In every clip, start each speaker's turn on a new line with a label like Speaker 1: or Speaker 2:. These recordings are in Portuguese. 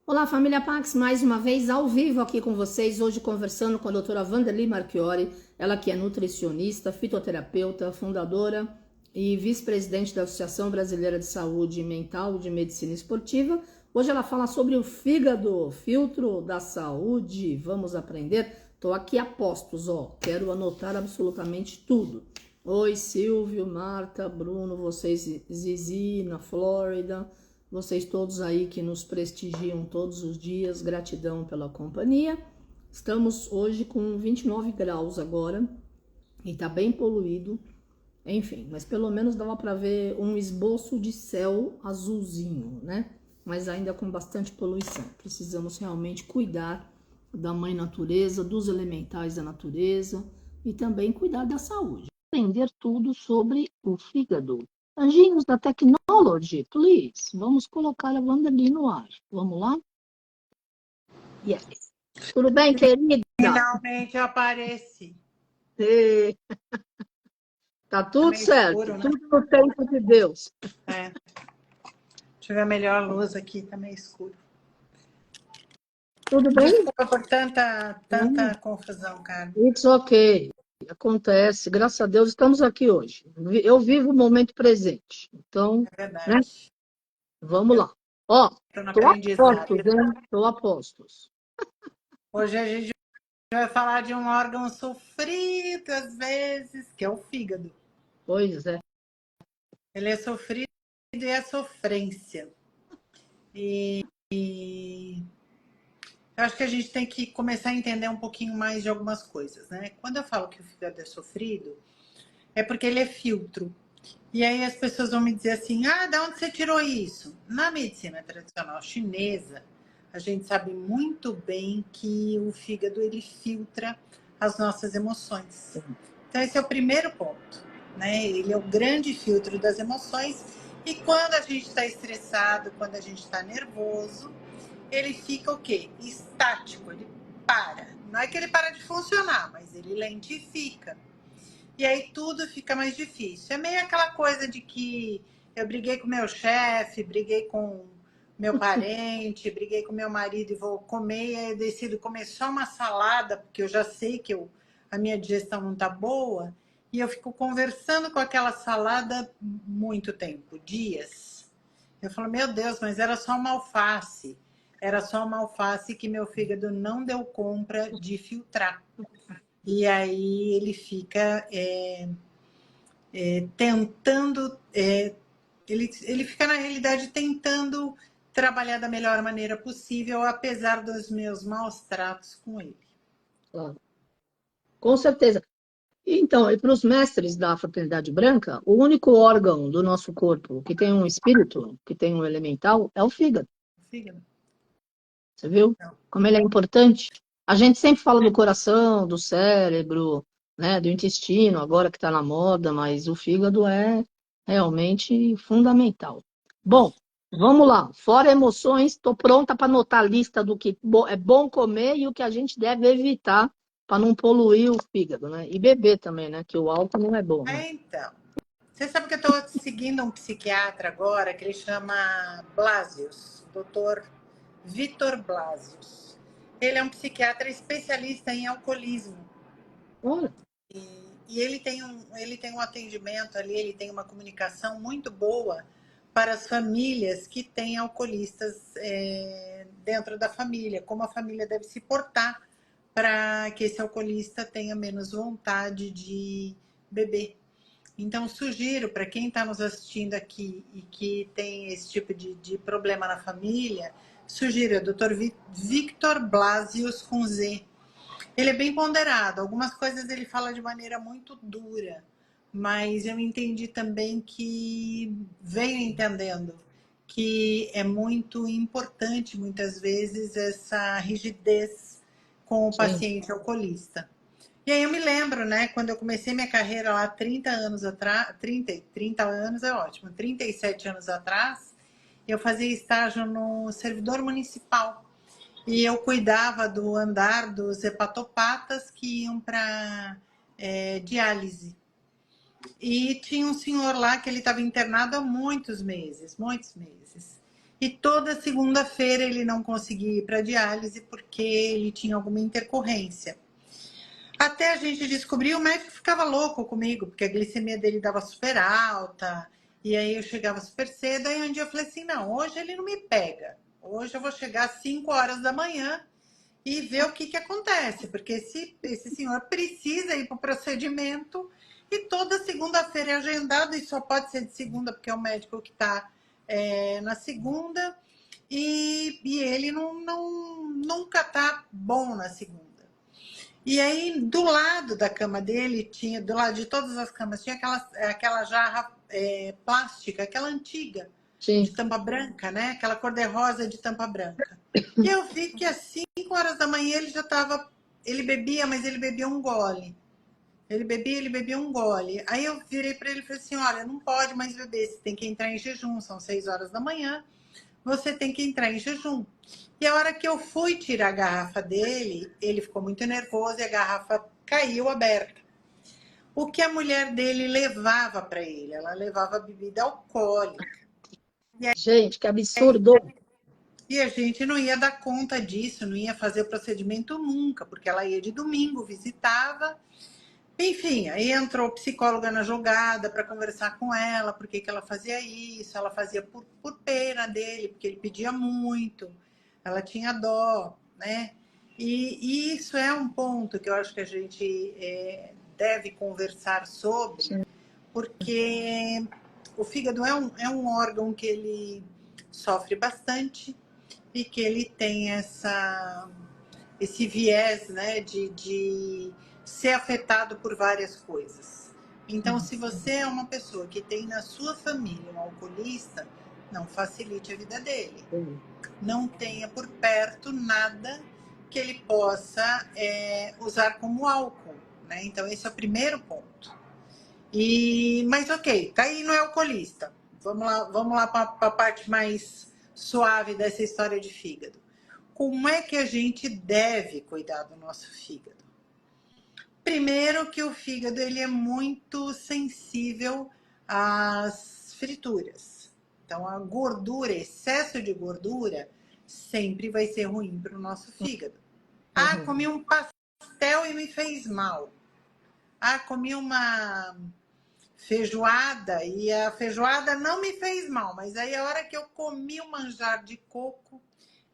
Speaker 1: Olá, família Pax, mais uma vez ao vivo aqui com vocês, hoje conversando com a doutora Wanderly Marchiori, ela que é nutricionista, fitoterapeuta, fundadora e vice-presidente da Associação Brasileira de Saúde Mental e de Medicina Esportiva. Hoje ela fala sobre o fígado, filtro da saúde. Vamos aprender? Estou aqui a postos, ó, quero anotar absolutamente tudo. Oi, Silvio, Marta, Bruno, vocês, Zizi, na Flórida, vocês todos aí que nos prestigiam todos os dias, gratidão pela companhia. Estamos hoje com 29 graus agora e tá bem poluído, enfim, mas pelo menos dava para ver um esboço de céu azulzinho, né? Mas ainda com bastante poluição. Precisamos realmente cuidar da mãe natureza, dos elementais da natureza e também cuidar da saúde. Aprender tudo sobre o fígado. Anjinhos da Technology, please. Vamos colocar a Wanderly no ar. Vamos lá? Yes. Tudo bem, querida?
Speaker 2: Finalmente eu apareci.
Speaker 1: E... Tá tudo
Speaker 2: meio
Speaker 1: certo,
Speaker 2: escuro, né?
Speaker 1: tudo no tempo de Deus.
Speaker 2: É. Deixa eu ver a melhor luz aqui, tá meio escuro.
Speaker 1: Tudo bem?
Speaker 2: Desculpa por tanta confusão, cara.
Speaker 1: It's ok. Acontece. Graças a Deus estamos aqui hoje. Eu vivo o momento presente. Então,
Speaker 2: É
Speaker 1: né?
Speaker 2: verdade.
Speaker 1: Vamos lá. Ó,
Speaker 2: Tô no
Speaker 1: tô a
Speaker 2: aprendizado.
Speaker 1: postos, hein? Tô a postos.
Speaker 2: Hoje a gente vai falar de um órgão sofrido às vezes, que é o fígado.
Speaker 1: Pois é.
Speaker 2: Ele é sofrido e é sofrência. E eu acho que a gente tem que começar a entender um pouquinho mais de algumas coisas, né? Quando eu falo que o fígado é sofrido, é porque ele é filtro. E aí as pessoas vão me dizer assim, de onde você tirou isso? Na medicina tradicional chinesa, a gente sabe muito bem que o fígado, ele filtra as nossas emoções. Então esse é o primeiro ponto, né? Ele é o grande filtro das emoções. E quando a gente está estressado, quando a gente está nervoso, ele fica o quê? Estático, ele para. Não é que ele para de funcionar, mas ele lentifica. E aí tudo fica mais difícil. É meio aquela coisa de que eu briguei com meu chefe, briguei com meu parente, briguei com meu marido e vou comer, e aí eu decido comer só uma salada, porque eu já sei que a minha digestão não tá boa, e eu fico conversando com aquela salada muito tempo, dias. Eu falo, meu Deus, mas era só uma alface. Era só uma alface que meu fígado não deu conta de filtrar. E aí ele fica tentando, ele fica na realidade tentando trabalhar da melhor maneira possível, apesar dos meus maus tratos com ele.
Speaker 1: Claro. Com certeza. Então, e para os mestres da fraternidade branca, o único órgão do nosso corpo que tem um espírito, que tem um elemental, é o fígado.
Speaker 2: Fígado.
Speaker 1: Você viu?
Speaker 2: Não.
Speaker 1: Como ele é importante. A gente sempre fala do coração, do cérebro, né, do intestino, agora que está na moda, mas o fígado é realmente fundamental. Bom, vamos lá. Fora emoções, estou pronta para anotar a lista do que é bom comer e o que a gente deve evitar para não poluir o fígado, né? E beber também, né? Que o álcool não é bom, né?
Speaker 2: Então, você sabe que eu estou seguindo um psiquiatra agora que ele chama Blasius, doutor Vitor Blasius. Ele é um psiquiatra especialista em alcoolismo.
Speaker 1: Olha,
Speaker 2: E ele tem um atendimento ali, ele tem uma comunicação muito boa para as famílias que têm alcoolistas dentro da família, como a família deve se portar para que esse alcoolista tenha menos vontade de beber. Então, sugiro para quem está nos assistindo aqui e que tem esse tipo de problema na família, sugiro o Dr. Victor Blasius com Z. Ele é bem ponderado. Algumas coisas ele fala de maneira muito dura, mas eu entendi também que venho entendendo que é muito importante, muitas vezes, essa rigidez com o
Speaker 1: sim.
Speaker 2: paciente alcoolista. E aí eu me lembro, né, quando eu comecei minha carreira lá 30 anos atrás, 30 anos é ótimo, 37 anos atrás, eu fazia estágio no servidor municipal. E eu cuidava do andar dos hepatopatas que iam para diálise. E tinha um senhor lá que ele estava internado há muitos meses, muitos meses. E toda segunda-feira ele não conseguia ir para diálise porque ele tinha alguma intercorrência. Até a gente descobriu, o médico ficava louco comigo, porque a glicemia dele dava super alta, e aí eu chegava super cedo, aí um dia eu falei assim, não, hoje ele não me pega. Hoje eu vou chegar às 5 horas da manhã e ver o que acontece, porque esse senhor precisa ir para o procedimento e toda segunda-feira é agendado, e só pode ser de segunda, porque é o médico que está na segunda, e ele nunca está bom na segunda. E aí, do lado da cama dele, tinha, do lado de todas as camas, tinha aquela jarra plástica, aquela antiga,
Speaker 1: Sim.
Speaker 2: de tampa branca, né? Aquela cor-de-rosa de tampa branca. E eu vi que às 5 horas da manhã ele já estava... Ele bebia, mas ele bebia um gole. Ele bebia um gole. Aí eu virei para ele e falei assim, olha, não pode mais beber, você tem que entrar em jejum, são 6 horas da manhã, você tem que entrar em jejum. E a hora que eu fui tirar a garrafa dele, ele ficou muito nervoso e a garrafa caiu aberta. O que a mulher dele levava para ele? Ela levava bebida alcoólica.
Speaker 1: Gente, que absurdo.
Speaker 2: E a gente não ia dar conta disso, não ia fazer o procedimento nunca, porque ela ia de domingo, visitava. Enfim, aí entrou psicóloga na jogada para conversar com ela, por que ela fazia isso. Ela fazia por pena dele, porque ele pedia muito, ela tinha dó, né? E isso é um ponto que eu acho que a gente deve conversar sobre,
Speaker 1: Sim.
Speaker 2: porque o fígado é um órgão que ele sofre bastante e que ele tem esse viés, né, de ser afetado por várias coisas. Então, se você é uma pessoa que tem na sua família um alcoolista, não facilite a vida dele. Não tenha por perto nada que ele possa usar como álcool, né? Então, esse é o primeiro ponto. Mas ok, tá aí, não é alcoolista. Vamos lá para a parte mais suave dessa história de fígado. Como é que a gente deve cuidar do nosso fígado? Primeiro que o fígado ele é muito sensível às frituras. Então, a gordura, excesso de gordura, sempre vai ser ruim para o nosso fígado. Ah, comi um pastel e me fez mal. Ah, comi uma feijoada e a feijoada não me fez mal, mas aí a hora que eu comi o manjar de coco,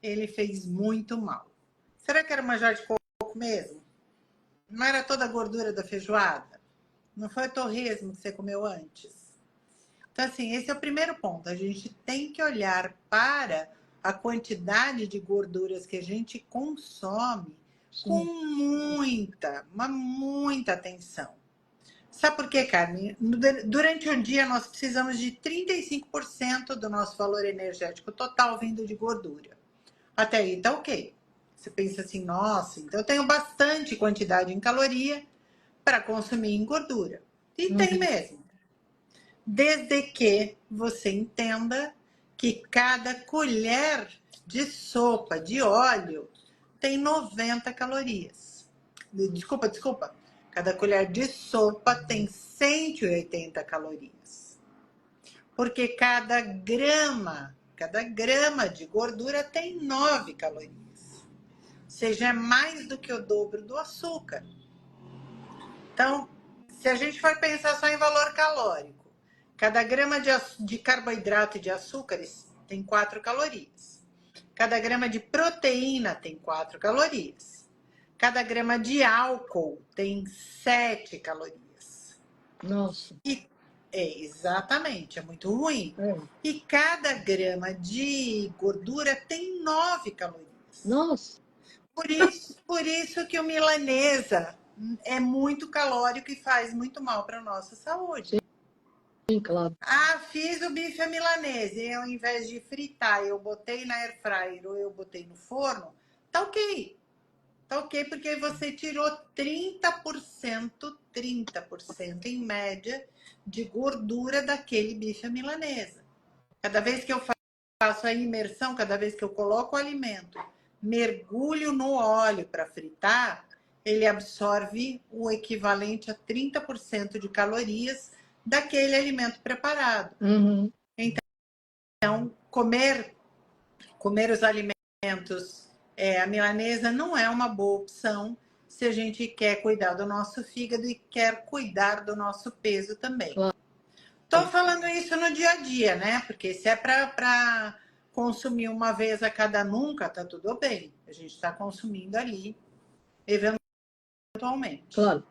Speaker 2: ele fez muito mal. Será que era manjar de coco mesmo? Não era toda a gordura da feijoada? Não foi o torresmo que você comeu antes? Então, assim, esse é o primeiro ponto. A gente tem que olhar para a quantidade de gorduras que a gente consome com muita atenção. Sabe por quê, Carmen? Durante o dia, nós precisamos de 35% do nosso valor energético total vindo de gordura. Até aí tá ok. Você pensa assim, nossa, então eu tenho bastante quantidade em caloria para consumir em gordura. E tem mesmo. Desde que você entenda que cada colher de sopa de óleo tem 90 calorias. Desculpa. Cada colher de sopa tem 180 calorias. Porque cada grama de gordura tem 9 calorias. Ou seja, é mais do que o dobro do açúcar. Então, se a gente for pensar só em valor calórico, cada grama de carboidrato e de açúcares tem 4 calorias. Cada grama de proteína tem 4 calorias. Cada grama de álcool tem 7 calorias.
Speaker 1: Nossa.
Speaker 2: Exatamente, é muito ruim. E cada grama de gordura tem 9 calorias.
Speaker 1: Nossa.
Speaker 2: Por isso que o milanesa é muito calórico e faz muito mal para a nossa saúde.
Speaker 1: Sim, claro.
Speaker 2: Ah, fiz o bife à milanesa e ao invés de fritar, eu botei na air fryer ou eu botei no forno, tá ok. Tá ok, porque você tirou 30% em média de gordura daquele bife à milanesa. Cada vez que eu faço a imersão, cada vez que eu coloco o alimento, mergulho no óleo para fritar, ele absorve o equivalente a 30% de calorias daquele alimento preparado. Então, comer comer os alimentos, a milanesa não é uma boa opção se a gente quer cuidar do nosso fígado e quer cuidar do nosso peso também.
Speaker 1: Claro.
Speaker 2: Estou falando isso no dia a dia, né? Porque se é para consumir uma vez a cada nunca, tá tudo bem. A gente está consumindo ali, eventualmente.
Speaker 1: Claro.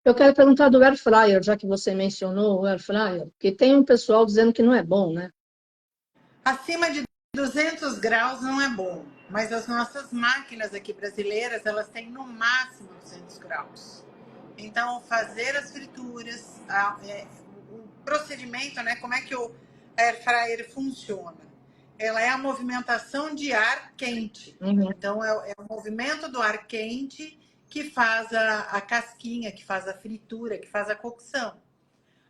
Speaker 1: Eu quero perguntar do air fryer, já que você mencionou o air fryer, porque tem um pessoal dizendo que não é bom, né?
Speaker 2: Acima de 200 graus não é bom, mas as nossas máquinas aqui brasileiras, elas têm no máximo 200 graus. Então, fazer as frituras, o procedimento, né? Como é que o air fryer funciona? Ela é a movimentação de ar quente.
Speaker 1: Uhum.
Speaker 2: Então, é o movimento do ar quente que faz a casquinha, que faz a fritura, que faz a cocção.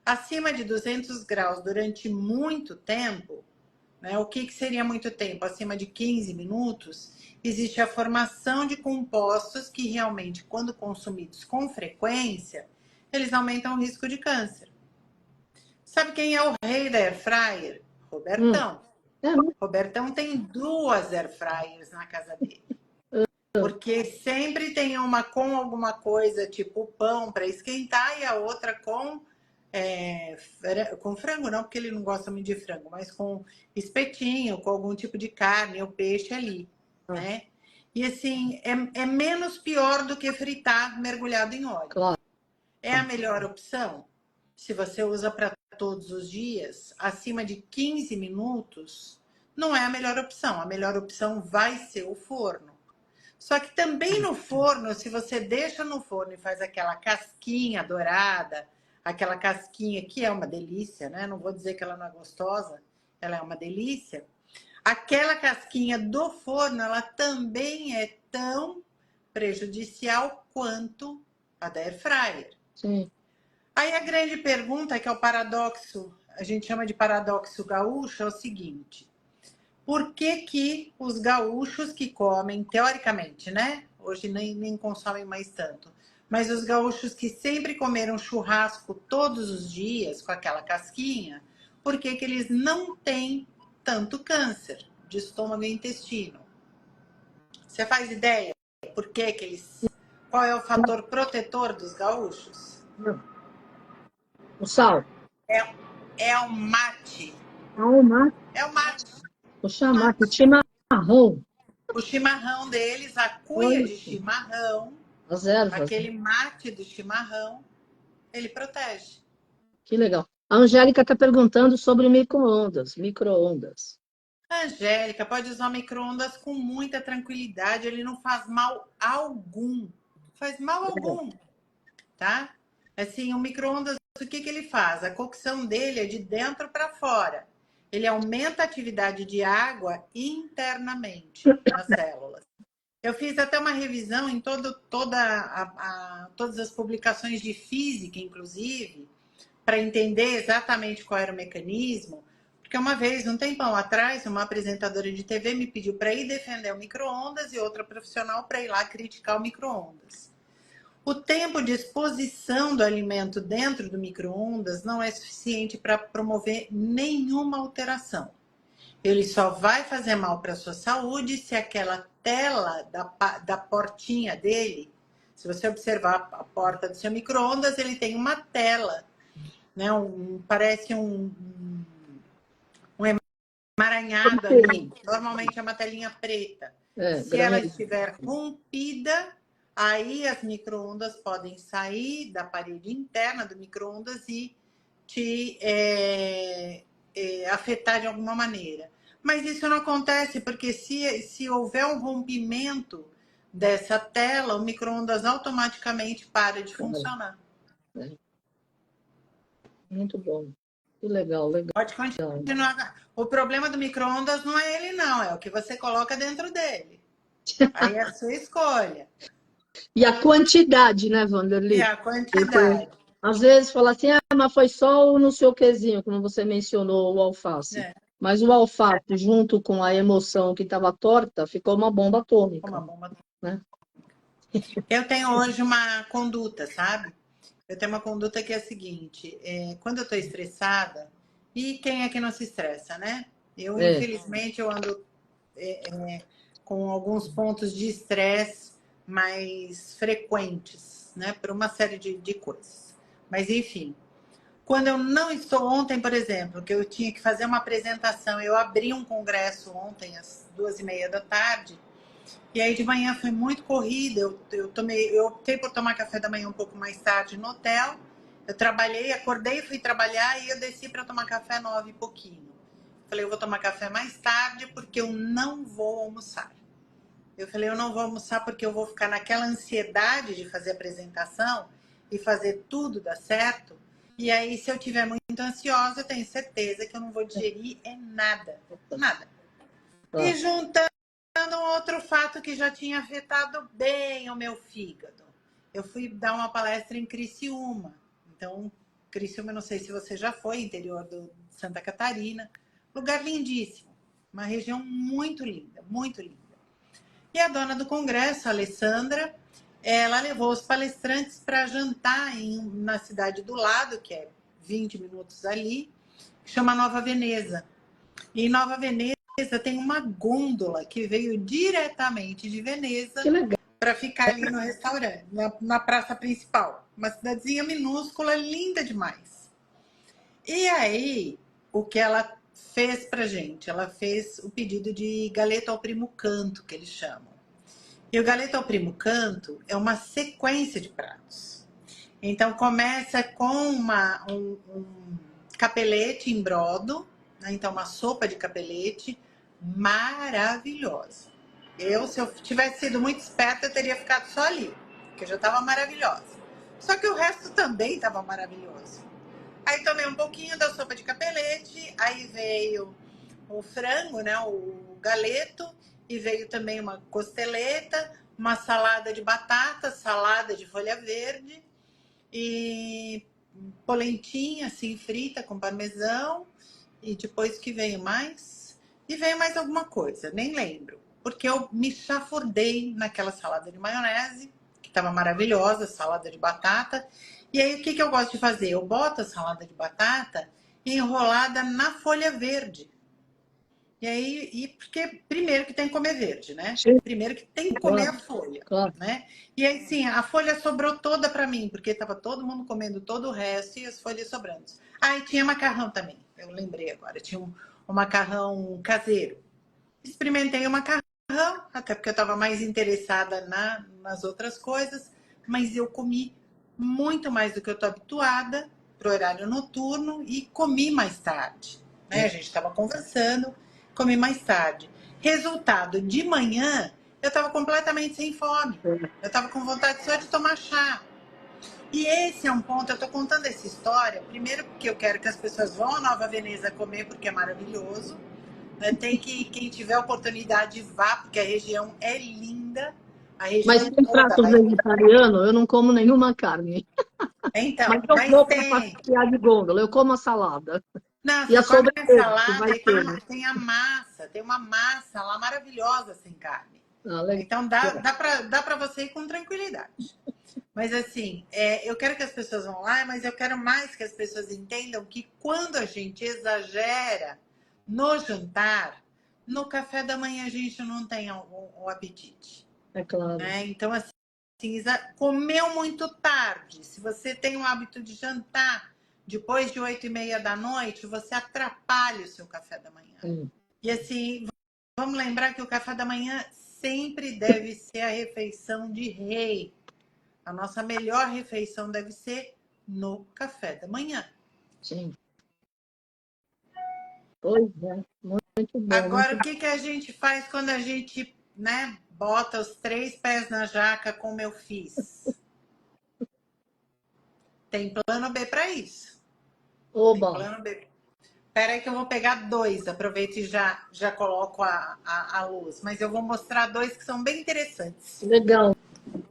Speaker 2: Acima de 200 graus durante muito tempo, né, o que seria muito tempo? Acima de 15 minutos, existe a formação de compostos que realmente, quando consumidos com frequência, eles aumentam o risco de câncer. Sabe quem é o rei da air fryer? Robertão. Robertão tem 2 air fryers na casa dele. Porque sempre tem uma com alguma coisa, tipo pão para esquentar, e a outra com frango, não, porque ele não gosta muito de frango, mas com espetinho, com algum tipo de carne ou peixe ali, né? E assim, é menos pior do que fritar mergulhado em óleo.
Speaker 1: Claro.
Speaker 2: É a melhor opção? Se você usa para todos os dias, acima de 15 minutos, não é a melhor opção. A melhor opção vai ser o forno. Só que também no forno, se você deixa no forno e faz aquela casquinha dourada, aquela casquinha que é uma delícia, né? Não vou dizer que ela não é gostosa, ela é uma delícia. Aquela casquinha do forno, ela também é tão prejudicial quanto a da air fryer.
Speaker 1: Sim.
Speaker 2: Aí a grande pergunta, que é o paradoxo, a gente chama de paradoxo gaúcho, é o seguinte: por que que os gaúchos que comem, teoricamente, né? Hoje nem consomem mais tanto, mas os gaúchos que sempre comeram churrasco todos os dias com aquela casquinha, por que que eles não têm tanto câncer de estômago e intestino? Você faz ideia por que que eles... Qual é o fator protetor dos gaúchos?
Speaker 1: O sal.
Speaker 2: É o mate.
Speaker 1: O mate.
Speaker 2: É o mate.
Speaker 1: O chamate, o chimarrão.
Speaker 2: O chimarrão deles, a cuia de chimarrão,
Speaker 1: as ervas,
Speaker 2: aquele mate do chimarrão, ele protege.
Speaker 1: Que legal. A Angélica está perguntando sobre micro-ondas. Micro-ondas.
Speaker 2: Angélica, pode usar o micro-ondas com muita tranquilidade, ele não faz mal algum. Faz mal algum, tá? Assim, o micro-ondas, o que ele faz? A cocção dele é de dentro para fora. Ele aumenta a atividade de água internamente nas células. Eu fiz até uma revisão em todas as publicações de física, inclusive, para entender exatamente qual era o mecanismo. Porque uma vez, um tempão atrás, uma apresentadora de TV me pediu para ir defender o micro-ondas e outra profissional para ir lá criticar o micro-ondas. O tempo de exposição do alimento dentro do micro-ondas não é suficiente para promover nenhuma alteração. Ele só vai fazer mal para a sua saúde se aquela tela da portinha dele, se você observar a porta do seu micro-ondas, ele tem uma tela, né? Parece um emaranhado ali. Normalmente é uma telinha preta. Se ela estiver rompida, aí as micro-ondas podem sair da parede interna do micro-ondas e te afetar de alguma maneira. Mas isso não acontece porque se houver um rompimento dessa tela, o micro-ondas automaticamente para de funcionar.
Speaker 1: Muito bom. Que legal, legal.
Speaker 2: Pode continuar. O problema do micro-ondas não é ele, não. É o que você coloca dentro dele. Aí é a sua escolha.
Speaker 1: E a quantidade, né, Wanderly?
Speaker 2: E a quantidade.
Speaker 1: Às vezes fala assim, mas foi só o não sei o quezinho, como você mencionou, o alface. Mas o alface, junto com a emoção que estava torta, ficou uma bomba atômica.
Speaker 2: Uma bomba atômica.
Speaker 1: Né?
Speaker 2: Eu tenho hoje uma conduta, sabe? Eu tenho uma conduta que é a seguinte, quando eu estou estressada, e quem é que não se estressa, né? Eu, infelizmente, eu ando com alguns pontos de estresse mais frequentes, né? Por uma série de coisas. Mas, enfim, quando eu não estou ontem, por exemplo, que eu tinha que fazer uma apresentação, eu abri um congresso ontem às 2h30 da tarde, e aí de manhã foi muito corrida, eu optei por tomar café da manhã um pouco mais tarde no hotel, eu trabalhei, acordei, fui trabalhar e eu desci para tomar café 9 e pouquinho. Falei, eu vou tomar café mais tarde porque eu não vou almoçar. Eu falei, eu não vou almoçar porque eu vou ficar naquela ansiedade de fazer apresentação e fazer tudo dar certo. E aí, se eu estiver muito ansiosa, eu tenho certeza que eu não vou digerir nada. Nada. E juntando um outro fato que já tinha afetado bem o meu fígado. Eu fui dar uma palestra em Criciúma. Então, Criciúma, não sei se você já foi, interior de Santa Catarina. Lugar lindíssimo. Uma região muito linda, muito linda. E a dona do congresso, a Alessandra, ela levou os palestrantes para jantar na cidade do lado, que é 20 minutos ali, que chama Nova Veneza. E em Nova Veneza tem uma gôndola que veio diretamente de Veneza para ficar ali no restaurante, na praça principal. Uma cidadezinha minúscula, linda demais. E aí, o que ela fez pra gente? Ela fez o pedido de galeto ao primo canto, que eles chamam. E o galeto ao primo canto é uma sequência de pratos. Então, começa com um capelete em brodo, né? Então, uma sopa de capelete maravilhosa. Se eu tivesse sido muito esperta, eu teria ficado só ali, porque já estava maravilhosa. Só que o resto também estava maravilhoso. Aí tomei um pouquinho da sopa de capelete, aí veio o frango, né, o galeto, e veio também uma costeleta, uma salada de batata, salada de folha verde, e polentinha assim frita com parmesão, e depois que veio mais? E veio mais alguma coisa, nem lembro, porque eu me chafurdei naquela salada de maionese, que estava maravilhosa, salada de batata. E aí, o que eu gosto de fazer? Eu boto a salada de batata enrolada na folha verde. E aí, porque primeiro que tem que comer verde, né?
Speaker 1: Sim.
Speaker 2: Primeiro que tem que comer a folha, né? E aí, sim, a folha sobrou toda para mim, porque estava todo mundo comendo todo o resto e as folhas sobrando. Ah, e tinha macarrão também, eu lembrei agora. Tinha um macarrão caseiro. Experimentei o macarrão, até porque eu estava mais interessada nas outras coisas, mas eu comi muito mais do que eu estou habituada para o horário noturno e comi mais tarde. Né? A gente estava conversando, comi mais tarde. Resultado, de manhã, eu estava completamente sem fome. Eu estava com vontade só de tomar chá. E esse é um ponto, eu estou contando essa história, primeiro porque eu quero que as pessoas vão a Nova Veneza comer, porque é maravilhoso. Tem que, quem tiver oportunidade, vá, porque a região é linda. A região
Speaker 1: Mas tem prato vegetariano, eu não como nenhuma carne.
Speaker 2: Então,
Speaker 1: Mas eu
Speaker 2: mas
Speaker 1: vou para
Speaker 2: tem.
Speaker 1: passear de gôndola, eu como a salada.
Speaker 2: Não,
Speaker 1: E
Speaker 2: você
Speaker 1: a
Speaker 2: come a
Speaker 1: sobremesa, que
Speaker 2: salada
Speaker 1: vai
Speaker 2: e
Speaker 1: ter, né?
Speaker 2: tem a massa, tem uma massa lá maravilhosa sem carne.
Speaker 1: Ah, legal.
Speaker 2: Então dá para você ir com tranquilidade. Mas assim, eu quero que as pessoas vão lá, mas eu quero mais que as pessoas entendam que quando a gente exagera no jantar, no café da manhã a gente não tem o apetite.
Speaker 1: É claro.
Speaker 2: Né? Então, assim, comeu muito tarde. Se você tem o hábito de jantar depois de 8h30 da noite, você atrapalha o seu café da manhã. E assim, vamos lembrar que o café da manhã sempre deve ser a refeição de rei. A nossa melhor refeição deve ser no café da manhã.
Speaker 1: Sim. Pois é, muito bom.
Speaker 2: Agora, o que a gente faz quando a gente, né, bota os 3 pés na jaca como eu fiz? Tem plano B para isso.
Speaker 1: Oba.
Speaker 2: Tem plano B. Espera aí que eu vou pegar 2, aproveito e já coloco a luz. Mas eu vou mostrar 2 que são bem interessantes.
Speaker 1: Legal,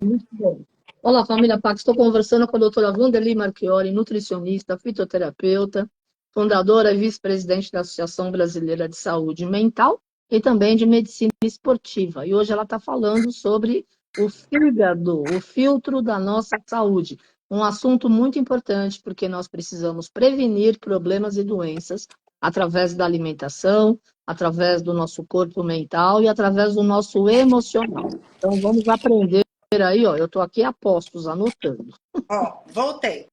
Speaker 1: muito bom. Olá, família Pax, estou conversando com a doutora Wanderly Marchiori, nutricionista, fitoterapeuta, fundadora e vice-presidente da Associação Brasileira de Saúde Mental e também de Medicina Esportiva. E hoje ela está falando sobre o fígado, o filtro da nossa saúde. Um assunto muito importante, porque nós precisamos prevenir problemas e doenças através da alimentação, através do nosso corpo mental e através do nosso emocional. Então, vamos aprender aí, ó. Eu estou aqui a postos, anotando.
Speaker 2: Ó, voltei.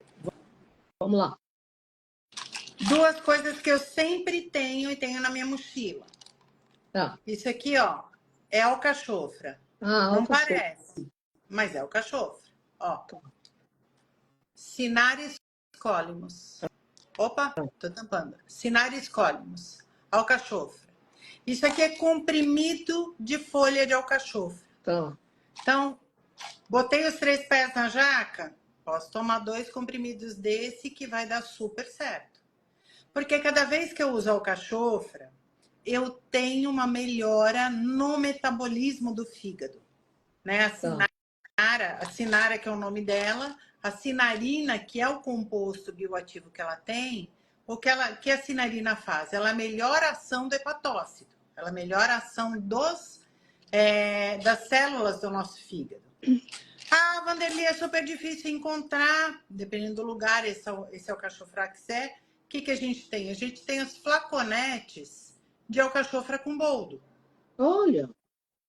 Speaker 1: Vamos lá.
Speaker 2: Duas coisas que eu sempre tenho e tenho na minha mochila.
Speaker 1: Tá.
Speaker 2: Isso aqui, ó, é alcachofra.
Speaker 1: Ah,
Speaker 2: Não
Speaker 1: alcachofra.
Speaker 2: parece, mas é alcachofra. Ó, Cinaris colimus. Opa, tô tampando. Cinaris colimus. Alcachofra. Isso aqui é comprimido de folha de alcachofra.
Speaker 1: Tá.
Speaker 2: Então, botei os 3 pés na jaca, posso tomar 2 comprimidos desse que vai dar super certo. Porque cada vez que eu uso alcachofra, eu tenho uma melhora no metabolismo do fígado. Né? A cinara, que é o nome dela, a cinarina, que é o composto bioativo que ela tem, que a cinarina faz? Ela melhora a ação do hepatócito, ela melhora a ação das células do nosso fígado. Ah, Vanderly, é super difícil encontrar, dependendo do lugar, esse é o alcachofraxé. O que a gente tem? A gente tem os flaconetes de alcachofra com boldo.
Speaker 1: Olha,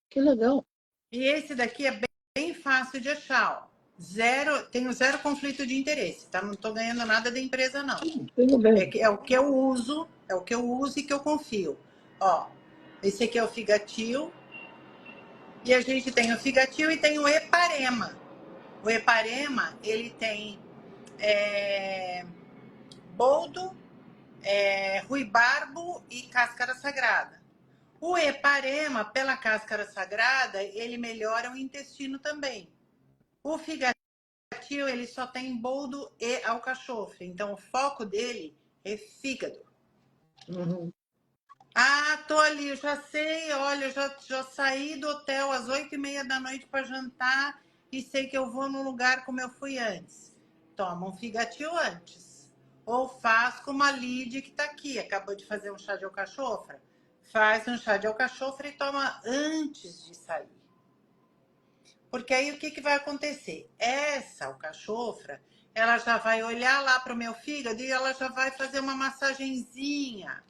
Speaker 1: que legal.
Speaker 2: E esse daqui é bem fácil de achar. Ó. Tenho zero conflito de interesse, tá? Não estou ganhando nada da empresa, não.
Speaker 1: Tudo bem.
Speaker 2: É o que eu uso, e que eu confio. Ó, esse aqui é o figatil. E a gente tem o figatil e tem o heparema. O heparema, ele tem boldo, ruibarbo e cáscara sagrada. O heparema, pela cáscara sagrada, ele melhora o intestino também. O figatil, ele só tem boldo e alcachofre. Então, o foco dele é fígado.
Speaker 1: Uhum.
Speaker 2: Ah, tô ali, eu já sei, olha, eu já saí do hotel às 8h30 da noite para jantar e sei que eu vou no lugar como eu fui antes. Toma um figatil antes. Ou faz como a Lid que tá aqui, acabou de fazer um chá de alcachofra. Faz um chá de alcachofra e toma antes de sair. Porque aí o que vai acontecer? Essa alcachofra, ela já vai olhar lá para o meu fígado e ela já vai fazer uma massagenzinha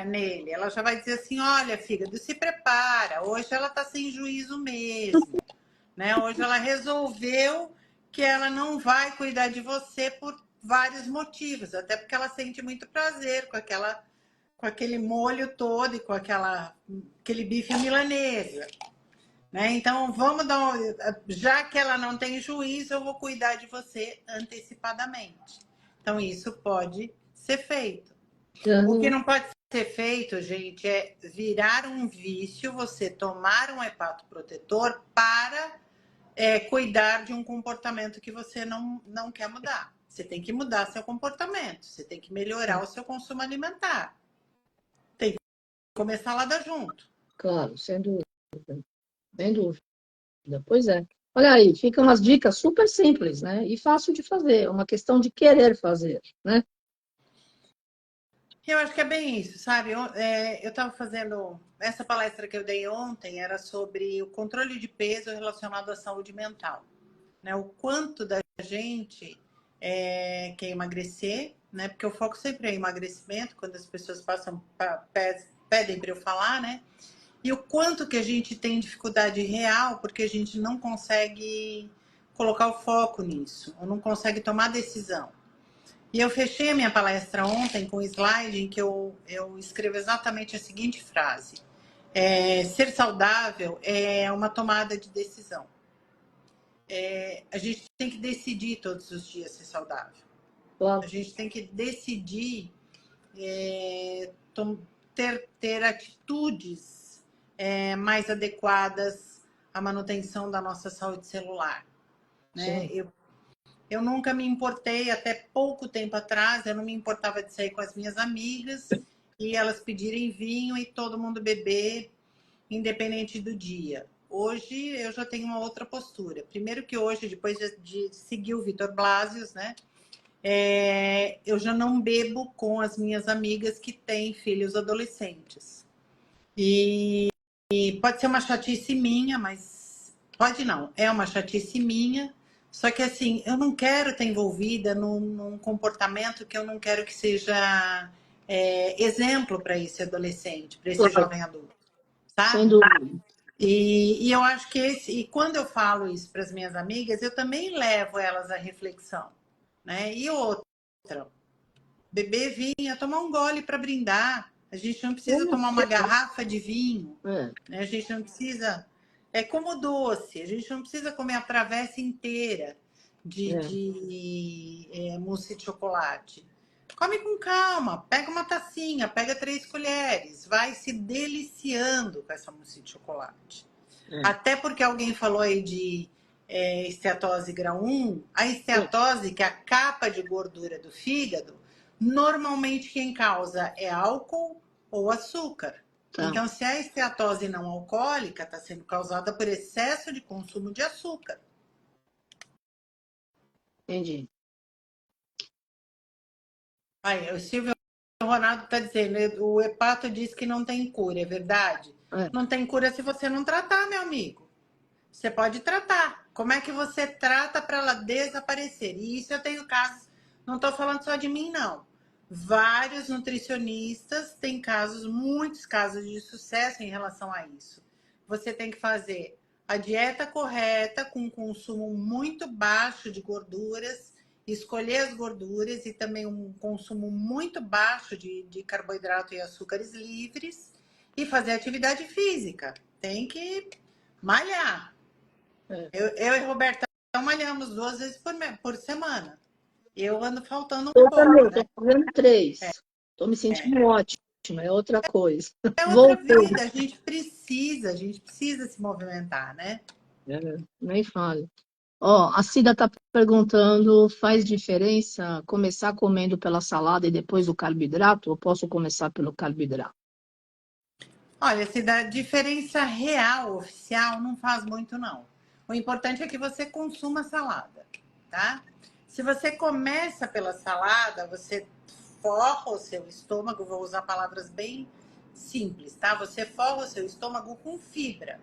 Speaker 2: nele. Ela já vai dizer assim, olha, fígado, se prepara. Hoje ela está sem juízo mesmo. Né? Hoje ela resolveu que ela não vai cuidar de você por vários motivos. Até porque ela sente muito prazer com aquele molho todo e com aquele bife milanesa. Né? Então, já que ela não tem juízo, eu vou cuidar de você antecipadamente. Então, isso pode ser feito.
Speaker 1: Uhum.
Speaker 2: O que não pode ser feito, gente, é virar um vício, você tomar um hepatoprotetor para cuidar de um comportamento que você não quer mudar. Você tem que mudar seu comportamento, você tem que melhorar o seu consumo alimentar. Tem que começar a ladar junto.
Speaker 1: Claro, sem dúvida. Sem dúvida. Pois é. Olha aí, ficam umas dicas super simples, né? E fácil de fazer. É uma questão de querer fazer, né?
Speaker 2: Eu acho que é bem isso, sabe? Eu estava fazendo. Essa palestra que eu dei ontem era sobre o controle de peso relacionado à saúde mental. Né? O quanto da gente quer emagrecer, né? Porque o foco sempre é emagrecimento, quando as pessoas pedem para eu falar, né? E o quanto que a gente tem dificuldade real, porque a gente não consegue colocar o foco nisso, ou não consegue tomar decisão. E eu fechei a minha palestra ontem com um slide em que eu escrevo exatamente a seguinte frase. Ser saudável é uma tomada de decisão. A gente tem que decidir todos os dias ser saudável.
Speaker 1: Claro.
Speaker 2: A gente tem que decidir ter atitudes mais adequadas à manutenção da nossa saúde celular. Né? Eu nunca me importei, até pouco tempo atrás, eu não me importava de sair com as minhas amigas e elas pedirem vinho e todo mundo beber, independente do dia. Hoje eu já tenho uma outra postura. Primeiro que hoje, depois de seguir o Vitor Blasius, né? Eu já não bebo com as minhas amigas que têm filhos adolescentes. E pode ser uma chatice minha, mas pode não, é uma chatice minha. Só que assim, eu não quero estar envolvida num comportamento que eu não quero que seja exemplo para esse adolescente, para esse
Speaker 1: Claro,
Speaker 2: jovem adulto,
Speaker 1: sem
Speaker 2: sabe?
Speaker 1: dúvida.
Speaker 2: E eu acho que e quando eu falo isso para as minhas amigas, eu também levo elas à reflexão, né? E outra, beber vinho, tomar um gole para brindar. A gente não precisa tomar uma garrafa de vinho,
Speaker 1: É,
Speaker 2: né? A gente não precisa. É como doce, a gente não precisa comer a travessa inteira
Speaker 1: é,
Speaker 2: de mousse de chocolate. Come com calma, pega uma tacinha, pega 3 colheres, vai se deliciando com essa mousse de chocolate.
Speaker 1: é.
Speaker 2: Até porque alguém falou aí de esteatose grau 1. A
Speaker 1: É,
Speaker 2: esteatose, que é a capa de gordura do fígado, normalmente quem causa é álcool ou açúcar.
Speaker 1: tá,
Speaker 2: Então, se a esteatose não alcoólica está sendo causada por excesso de consumo de açúcar.
Speaker 1: entendi.
Speaker 2: Aí, o Silvio Ronaldo está dizendo, o hepato diz que não tem cura, é verdade?
Speaker 1: É,
Speaker 2: Não tem cura se você não tratar, meu amigo. Você pode tratar. Como é que você trata para ela desaparecer? E isso eu tenho casos, não estou falando só de mim, não. Vários nutricionistas têm casos, muitos casos de sucesso em relação a isso. Você tem que fazer a dieta correta, com um consumo muito baixo de gorduras, escolher as gorduras e também um consumo muito baixo de carboidrato e açúcares livres e fazer atividade física. Tem que malhar.
Speaker 1: é.
Speaker 2: Eu e Roberta malhamos 2 vezes por semana. Eu ando faltando um
Speaker 1: Eu também,
Speaker 2: pouco, né?
Speaker 1: estou fazendo 3. Estou me sentindo ótima, é outra coisa.
Speaker 2: É outra
Speaker 1: Voltei.
Speaker 2: vida, a gente precisa se movimentar, né?
Speaker 1: É, nem fale. Ó, a Cida está perguntando, faz diferença começar comendo pela salada e depois o carboidrato? Ou posso começar pelo carboidrato?
Speaker 2: Olha, se dá diferença real, oficial, não faz muito, não. O importante é que você consuma salada, tá? Se você começa pela salada, você forra o seu estômago, vou usar palavras bem simples, tá? Você forra o seu estômago com fibra.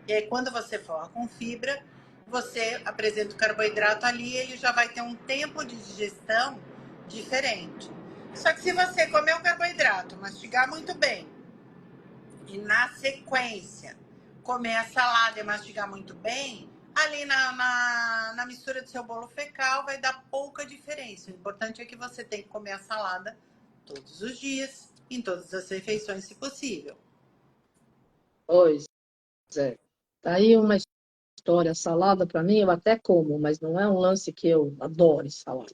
Speaker 2: E aí, quando você forra com fibra, você apresenta o carboidrato ali, ele já vai ter um tempo de digestão diferente. Só que se você comer o carboidrato, mastigar muito bem, e na sequência comer a salada e mastigar muito bem, ali na mistura do seu bolo fecal vai dar pouca diferença. O importante é que você tem que comer a salada todos os dias, em todas as refeições, se possível.
Speaker 1: Pois é. Tá aí uma história. Salada, para mim, eu até como, mas não é um lance que eu adoro salada.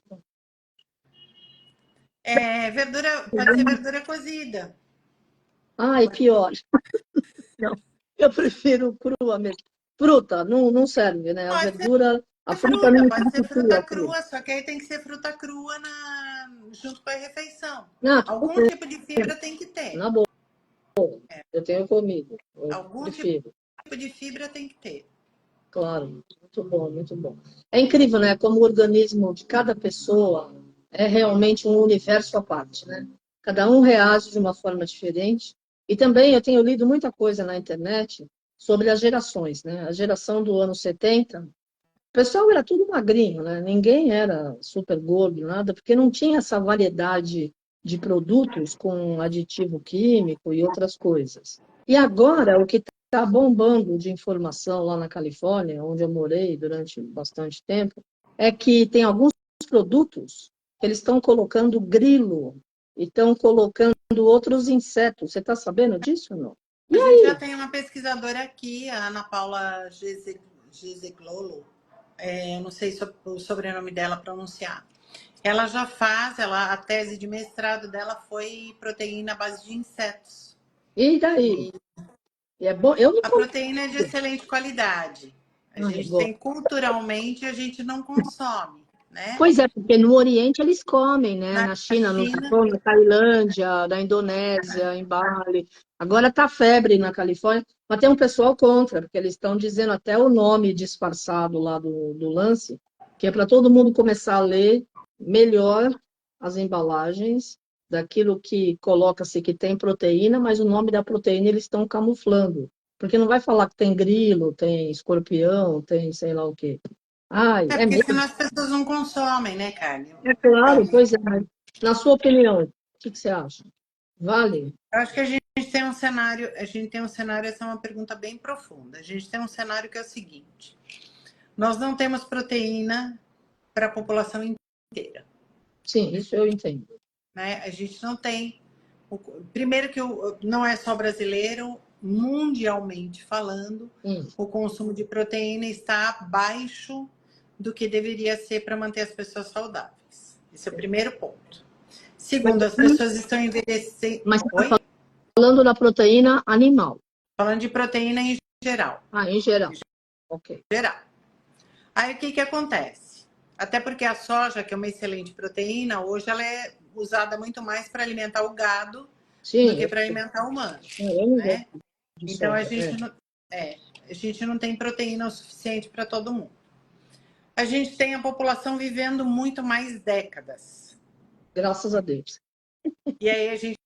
Speaker 2: Verdura, pode ser verdura cozida.
Speaker 1: Ai, pior. Não, eu prefiro crua mesmo. Fruta, não serve, né? A
Speaker 2: Pode ser
Speaker 1: verdura, a fruta não
Speaker 2: pode ser
Speaker 1: existe
Speaker 2: fruta
Speaker 1: crua.
Speaker 2: crua, só que aí tem que ser fruta crua junto com a refeição.
Speaker 1: Não, tudo
Speaker 2: Algum
Speaker 1: bem,
Speaker 2: tipo de fibra tem que ter.
Speaker 1: na boa, eu tenho comido, eu
Speaker 2: Algum tipo
Speaker 1: prefiro.
Speaker 2: de fibra tem que ter.
Speaker 1: Claro, muito bom, muito bom. É incrível, né? Como o organismo de cada pessoa é realmente um universo à parte, né? Cada um reage de uma forma diferente. E também eu tenho lido muita coisa na internet sobre as gerações, né? A geração do ano 70, o pessoal era tudo magrinho, né? Ninguém era super gordo, nada, porque não tinha essa variedade de produtos com aditivo químico e outras coisas. E agora, o que está bombando de informação lá na Califórnia, onde eu morei durante bastante tempo, é que tem alguns produtos que eles estão colocando grilo e estão colocando outros insetos. Você está sabendo disso ou não? E
Speaker 2: A gente já
Speaker 1: aí?
Speaker 2: tem uma pesquisadora aqui, a Ana Paula Gezeglolo, não sei o sobrenome dela pronunciar. Ela já faz, a tese de mestrado dela foi proteína à base de insetos.
Speaker 1: E daí?
Speaker 2: E
Speaker 1: E é bom? Eu não
Speaker 2: a
Speaker 1: como.
Speaker 2: proteína é de excelente qualidade. A
Speaker 1: Ai,
Speaker 2: gente tem culturalmente, a gente não consome, né?
Speaker 1: pois é, porque no Oriente eles comem, né?
Speaker 2: Na
Speaker 1: Na China, no
Speaker 2: China,
Speaker 1: Japão, na Tailândia, na Indonésia, em Bali. Agora tá febre na Califórnia, mas tem um pessoal contra, porque eles estão dizendo até o nome disfarçado lá do lance, que é para todo mundo começar a ler melhor as embalagens daquilo que coloca-se que tem proteína, mas o nome da proteína eles estão camuflando. Porque não vai falar que tem grilo, tem escorpião, tem sei lá o quê. Ai, é
Speaker 2: porque
Speaker 1: mesmo.
Speaker 2: senão as pessoas não consomem, né, carne?
Speaker 1: É claro,
Speaker 2: Realmente.
Speaker 1: pois é. Mas, na sua opinião? que você acha? Vale?
Speaker 2: Eu acho que a gente tem um cenário, essa é uma pergunta bem profunda. A gente tem um cenário que é o seguinte: nós não temos proteína para a população inteira,
Speaker 1: Sim, isso eu entendo.
Speaker 2: né? A gente não tem. Primeiro que não é só brasileiro, mundialmente falando, o consumo de proteína está abaixo do que deveria ser para manter as pessoas saudáveis. Esse é o primeiro ponto. Segundo, as pessoas estão envelhecendo.
Speaker 1: Mas você
Speaker 2: Oi?
Speaker 1: está falando da proteína animal.
Speaker 2: Falando de proteína em geral.
Speaker 1: Ah, em geral. Ok.
Speaker 2: Geral. Aí o que que acontece? Até porque a soja, que é uma excelente proteína, hoje ela é usada muito mais para alimentar o gado do
Speaker 1: Sim,
Speaker 2: que para alimentar o humano,
Speaker 1: eu não
Speaker 2: né?
Speaker 1: gosto de
Speaker 2: Então
Speaker 1: soja.
Speaker 2: a gente não tem proteína o suficiente para todo mundo. A gente tem a população vivendo muito mais décadas.
Speaker 1: Graças a Deus.
Speaker 2: E aí a gente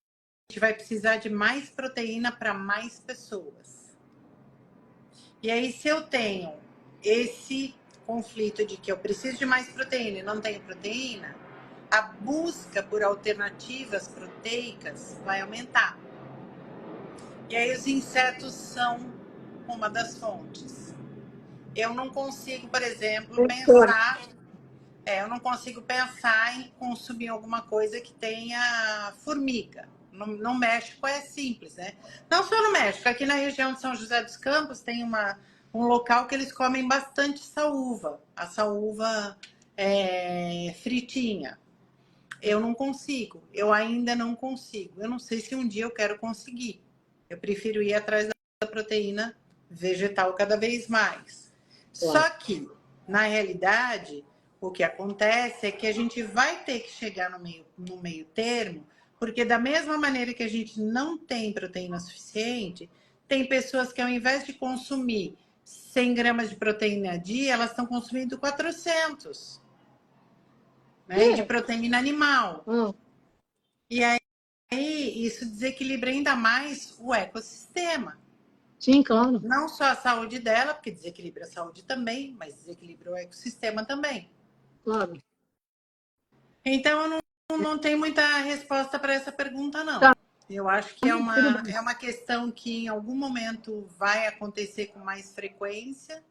Speaker 2: vai precisar de mais proteína para mais pessoas. E aí, se eu tenho esse conflito de que eu preciso de mais proteína e não tenho proteína, a busca por alternativas proteicas vai aumentar. E aí os insetos são uma das fontes. Eu não consigo, por exemplo, eu não consigo pensar em consumir alguma coisa que tenha formiga. No México é simples, né? Não só no México, aqui na região de São José dos Campos tem um local que eles comem bastante saúva. A saúva fritinha. Eu não consigo, eu ainda não consigo. Eu não sei se um dia eu quero conseguir. Eu prefiro ir atrás da proteína vegetal cada vez mais.
Speaker 1: Claro.
Speaker 2: Só que, na realidade, o que acontece é que a gente vai ter que chegar no meio termo, porque da mesma maneira que a gente não tem proteína suficiente, tem pessoas que ao invés de consumir 100 gramas de proteína a dia, elas estão consumindo 400, né? De proteína animal. E aí isso desequilibra ainda mais o ecossistema.
Speaker 1: Sim, claro.
Speaker 2: Não só a saúde dela, porque desequilibra a saúde também, mas desequilibra o ecossistema também.
Speaker 1: Claro.
Speaker 2: Então, eu não tenho muita resposta para essa pergunta, não.
Speaker 1: Tá.
Speaker 2: Eu acho que é uma questão que em algum momento vai acontecer com mais frequência,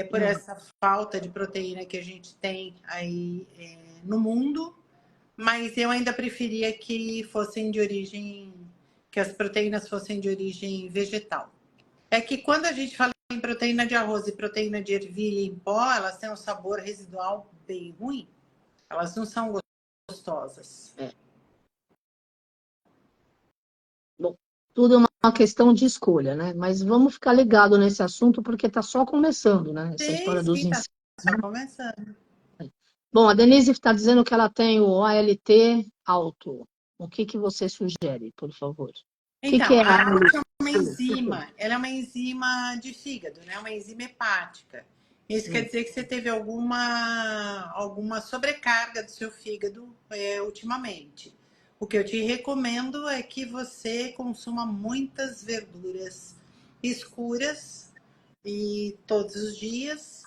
Speaker 2: por essa falta de proteína que a gente tem aí no mundo, mas eu ainda preferia que que as proteínas fossem de origem vegetal. É que quando a gente fala em proteína de arroz e proteína de ervilha em pó, elas têm um sabor residual bem ruim. Elas não são gostosas.
Speaker 1: Bom, tudo é uma questão de escolha, né? Mas vamos ficar ligado nesse assunto porque está só começando, né? Essa história dos
Speaker 2: Sim, tá
Speaker 1: insetos.
Speaker 2: só começando.
Speaker 1: Bom, a Denise está dizendo que ela tem o ALT alto. O que que você sugere, por favor? O que
Speaker 2: Então,
Speaker 1: é
Speaker 2: a ALT
Speaker 1: ALT?
Speaker 2: é uma enzima. Ela é uma enzima de fígado, né? Uma enzima hepática. Isso quer dizer que você teve alguma sobrecarga do seu fígado ultimamente. O que eu te recomendo é que você consuma muitas verduras escuras e todos os dias.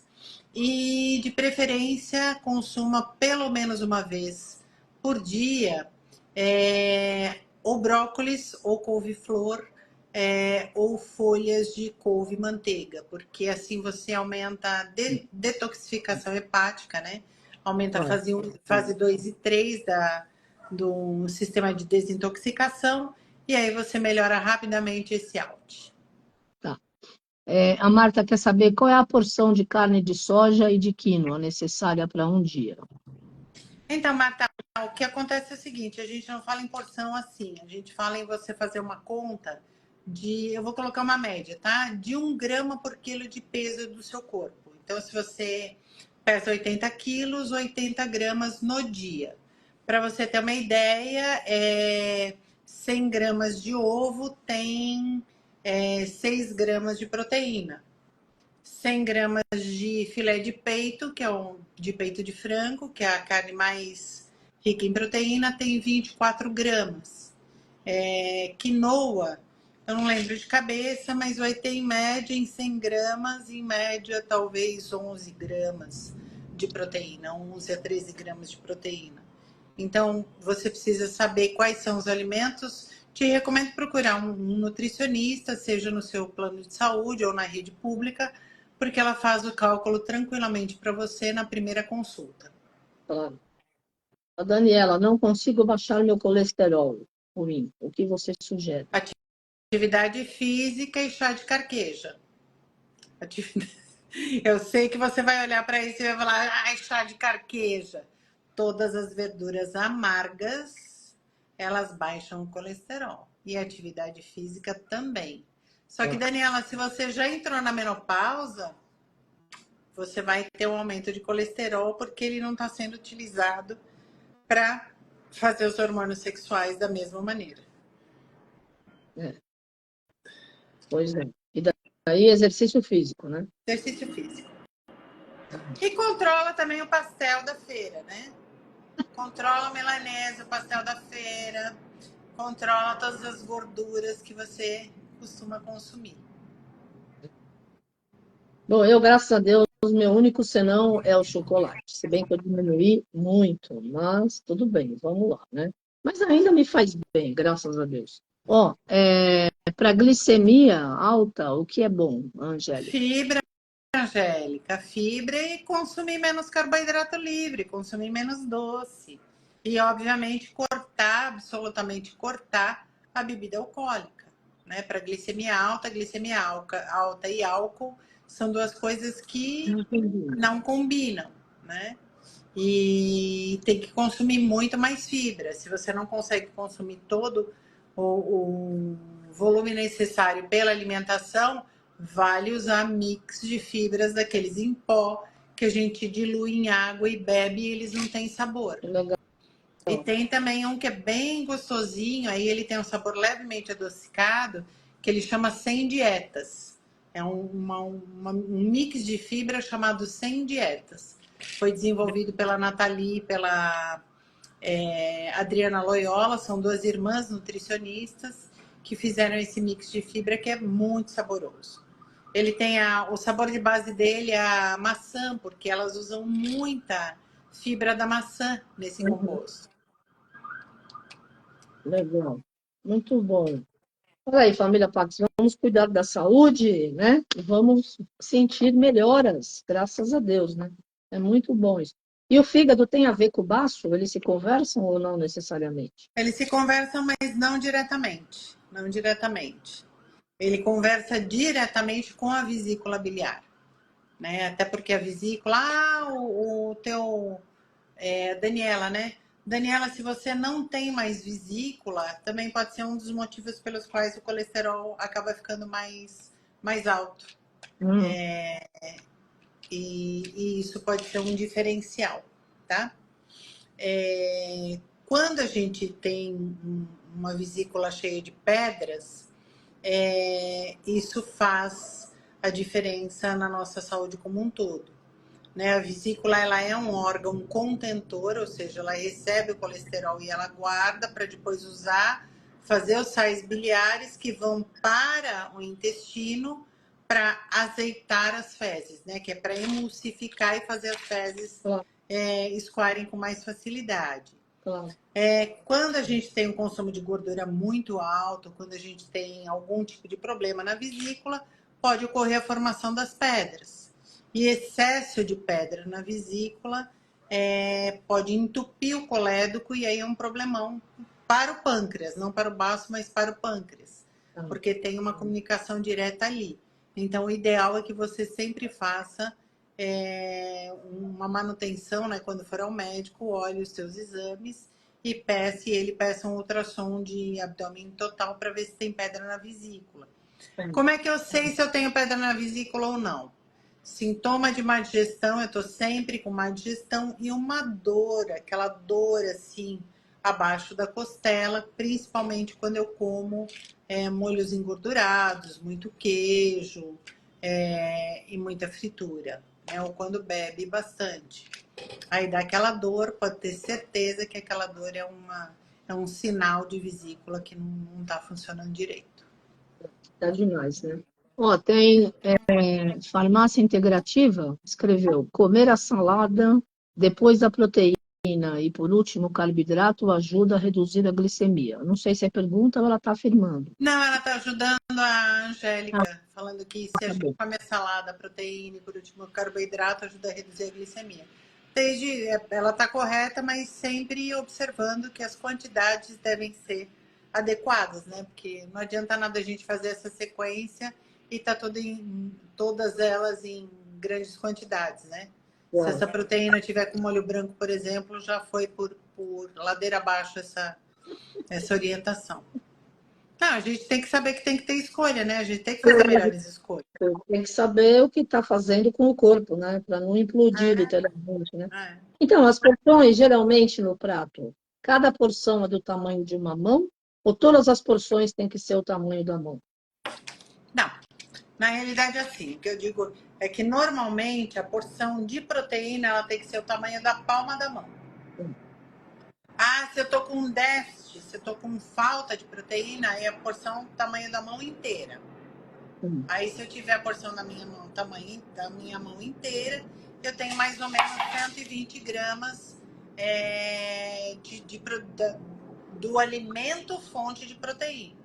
Speaker 2: E, de preferência, consuma pelo menos uma vez por dia ou brócolis, ou couve-flor, ou folhas de couve-manteiga, porque assim você aumenta a detoxificação hepática, né? Aumenta a fase 2 e 3 do sistema de desintoxicação, e aí você melhora rapidamente esse ALT.
Speaker 1: Tá. A Marta quer saber qual é a porção de carne de soja e de quinoa necessária para um dia.
Speaker 2: Então, Marta, o que acontece é o seguinte, a gente não fala em porção assim, a gente fala em você fazer uma conta eu vou colocar uma média, tá? De 1 grama por quilo de peso do seu corpo. Então, se você pesa 80 quilos, 80 gramas no dia. Para você ter uma ideia, 100 gramas de ovo tem 6 gramas de proteína. 100 gramas de filé de peito, que é de peito de frango, que é a carne mais rica em proteína, tem 24 gramas. Quinoa, eu não lembro de cabeça, mas vai ter em média, em 100 gramas, em média talvez 11 gramas de proteína, 11 a 13 gramas de proteína. Então, você precisa saber quais são os alimentos. Te recomendo procurar um nutricionista, seja no seu plano de saúde ou na rede pública, porque ela faz o cálculo tranquilamente para você na primeira consulta.
Speaker 1: Claro. A Daniela, não consigo baixar meu colesterol ruim. O que você sugere?
Speaker 2: Atividade física e chá de carqueja. Eu sei que você vai olhar para isso e vai falar, ai, chá de carqueja. Todas as verduras amargas, elas baixam o colesterol. E a atividade física também. Só que, Daniela, se você já entrou na menopausa, você vai ter um aumento de colesterol porque ele não está sendo utilizado para fazer os hormônios sexuais da mesma maneira.
Speaker 1: É, pois é. E daí exercício físico, né?
Speaker 2: Exercício físico. E controla também o pastel da feira, né? Controla a milanese, o pastel da feira. Controla todas as gorduras que você costuma consumir.
Speaker 1: Bom, eu, graças a Deus, meu único senão é o chocolate. Se bem que eu diminuí muito, mas tudo bem, vamos lá, né? Mas ainda me faz bem, graças a Deus. Ó, para glicemia alta, o que é bom, Angélica?
Speaker 2: Fibra, Angélica, fibra e consumir menos carboidrato livre, consumir menos doce. E, obviamente, cortar, absolutamente cortar a bebida alcoólica. Né? Para glicemia alta e álcool são duas coisas que não combinam, né? E tem que consumir muito mais fibra. Se você não consegue consumir todo o volume necessário pela alimentação, vale usar mix de fibras daqueles em pó que a gente dilui em água e bebe e eles não têm sabor.
Speaker 1: Legal.
Speaker 2: E tem também um que é bem gostosinho, aí ele tem um sabor levemente adocicado, que ele chama Sem Dietas. É um mix de fibra chamado Sem Dietas. Foi desenvolvido pela Nathalie e pela Adriana Loyola, são duas irmãs nutricionistas que fizeram esse mix de fibra que é muito saboroso. Ele tem o sabor de base dele é a maçã, porque elas usam muita fibra da maçã nesse composto.
Speaker 1: Legal. Muito bom. Olha aí, família Pax, vamos cuidar da saúde, né? E vamos sentir melhoras, graças a Deus, né? É muito bom isso. E o fígado tem a ver com o baço? Eles se conversam ou não necessariamente?
Speaker 2: Eles se conversam, mas não diretamente. Não diretamente. Ele conversa diretamente com a vesícula biliar. Né? Até porque a vesícula, o teu Daniela, né? Daniela, se você não tem mais vesícula, também pode ser um dos motivos pelos quais o colesterol acaba ficando mais alto. E isso pode ser um diferencial, tá? Quando a gente tem uma vesícula cheia de pedras, isso faz a diferença na nossa saúde como um todo. Né? A vesícula ela é um órgão contentor, ou seja, ela recebe o colesterol e ela guarda para depois usar, fazer os sais biliares que vão para o intestino para azeitar as fezes, né? Que é para emulsificar e fazer as fezes
Speaker 1: Claro,
Speaker 2: escoarem com mais facilidade.
Speaker 1: claro.
Speaker 2: Quando a gente tem um consumo de gordura muito alto, quando a gente tem algum tipo de problema na vesícula, pode ocorrer a formação das pedras. E excesso de pedra na vesícula pode entupir o colédoco e aí é um problemão para o pâncreas, não para o baço, mas para o pâncreas, porque tem uma comunicação direta ali. Então, o ideal é que você sempre faça uma manutenção, né? Quando for ao médico, olhe os seus exames e ele peça um ultrassom de abdômen total para ver se tem pedra na vesícula. Como é que eu sei se eu tenho pedra na vesícula ou não? Sintoma de má digestão, eu estou sempre com má digestão e uma dor, aquela dor assim, abaixo da costela, principalmente quando eu como molhos engordurados, muito queijo e muita fritura, né? Ou quando bebe bastante. Aí dá aquela dor, pode ter certeza que aquela dor é um sinal de vesícula que não está funcionando direito.
Speaker 1: Tá demais, né? Ó, tem farmácia integrativa, escreveu, comer a salada depois da proteína proteína e, por último, o carboidrato ajuda a reduzir a glicemia. Não sei se é pergunta ou ela está afirmando.
Speaker 2: Não, ela está ajudando a
Speaker 1: Ah,
Speaker 2: Angélica, falando que se a
Speaker 1: tá
Speaker 2: gente
Speaker 1: bom.
Speaker 2: come a salada, proteína e, por último, carboidrato, ajuda a reduzir a glicemia. Ela está correta, mas sempre observando que as quantidades devem ser adequadas, né? Porque não adianta nada a gente fazer essa sequência e tá todas elas em grandes quantidades, né? Se essa proteína tiver com molho branco, por exemplo, já foi por ladeira abaixo essa orientação. Não, a gente tem que saber que tem que ter escolha, né? A gente tem que fazer melhores escolhas.
Speaker 1: Tem que saber o que está fazendo com o corpo, né? Para não implodir, literalmente, né?
Speaker 2: É.
Speaker 1: Então, as porções, geralmente, no prato, cada porção é do tamanho de uma mão, ou todas as porções têm que ser o tamanho da mão?
Speaker 2: Não, na realidade, assim, o que eu digo é que normalmente a porção de proteína ela tem que ser o tamanho da palma da mão. Ah, se eu tô com déficit, se eu tô com falta de proteína, aí a porção tamanho da mão inteira. Aí se eu tiver a porção da minha mão, tamanho da minha mão inteira, eu tenho mais ou menos 120 gramas do alimento fonte de proteína.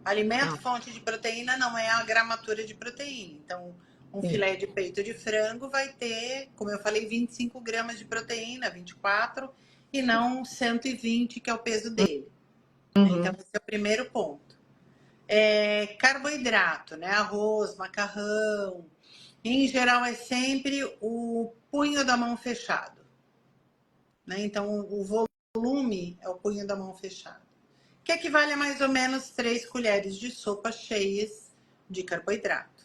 Speaker 2: Alimento fonte de proteína não é a gramatura de proteína. Então, um filé de peito de frango vai ter, como eu falei, 25 gramas de proteína, 24, e não 120, que é o peso dele. Então, esse é o primeiro ponto. Carboidrato, né? Arroz, macarrão. Em geral, é sempre o punho da mão fechado. Né? Então, o volume é o punho da mão fechado. Que equivale a mais ou menos 3 colheres de sopa cheias de carboidrato.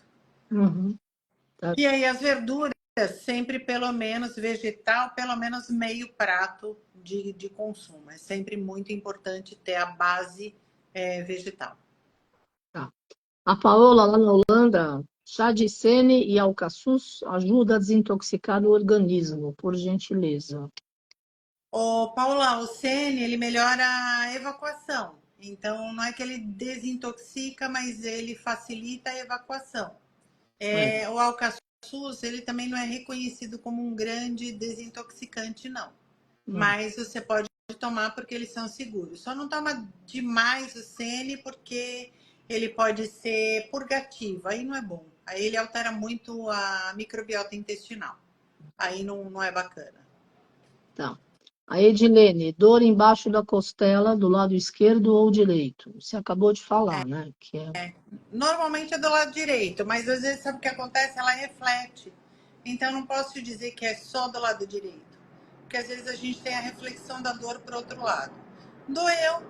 Speaker 1: Tá.
Speaker 2: E aí as verduras, sempre pelo menos vegetal, pelo menos meio prato de consumo. É sempre muito importante ter a base vegetal.
Speaker 1: Tá. A Paola, lá na Holanda, chá de sene e alcaçuz ajuda a desintoxicar o organismo, por gentileza.
Speaker 2: Paula, o sene, ele melhora a evacuação. Então, não é que ele desintoxica, mas ele facilita a evacuação. O alcaçuz, ele também não é reconhecido como um grande desintoxicante, não. Mas você pode tomar porque eles são seguros. Só não toma demais o sene porque ele pode ser purgativo. Aí não é bom. Aí ele altera muito a microbiota intestinal. Aí não é bacana.
Speaker 1: Tá. A Edilene, dor embaixo da costela, do lado esquerdo ou direito? Você acabou de falar, né?
Speaker 2: Normalmente é do lado direito, mas às vezes sabe o que acontece? Ela reflete. Então não posso te dizer que é só do lado direito. Porque às vezes a gente tem a reflexão da dor para o outro lado. Doeu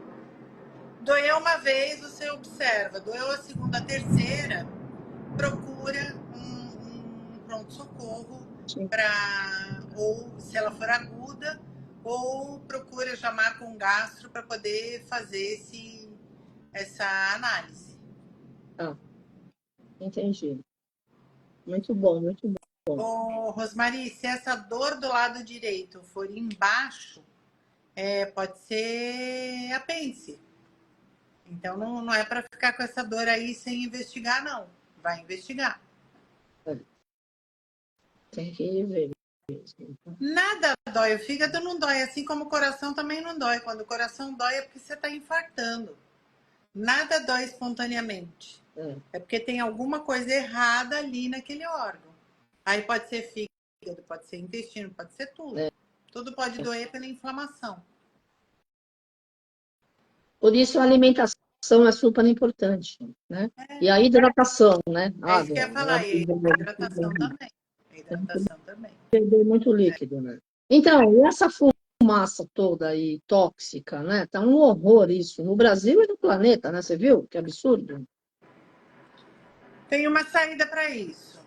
Speaker 2: uma vez, você observa. Doeu a segunda, a terceira, procura um pronto-socorro ou se ela for aguda, ou procura já marca um gastro para poder fazer essa análise.
Speaker 1: Ah, entendi. Muito bom, muito bom.
Speaker 2: Rosmari, se essa dor do lado direito for embaixo, pode ser apêndice. Então não é para ficar com essa dor aí sem investigar, não. Vai investigar.
Speaker 1: Tem que ver.
Speaker 2: Nada dói, o fígado não dói, assim como o coração também não dói. Quando o coração dói é porque você está infartando. Nada dói espontaneamente. É porque tem alguma coisa errada ali naquele órgão. Aí pode ser fígado, pode ser intestino, pode ser tudo. Tudo pode doer pela inflamação.
Speaker 1: Por isso a alimentação é super importante, né? E a hidratação, né?
Speaker 2: É isso que eu
Speaker 1: Água.
Speaker 2: ia falar, e a hidratação também. A hidratação também.
Speaker 1: Perder muito líquido, né? Então, e essa fumaça toda aí, tóxica, né? Tá um horror isso. No Brasil e no planeta, né? Você viu? Que absurdo.
Speaker 2: Tem uma saída para isso.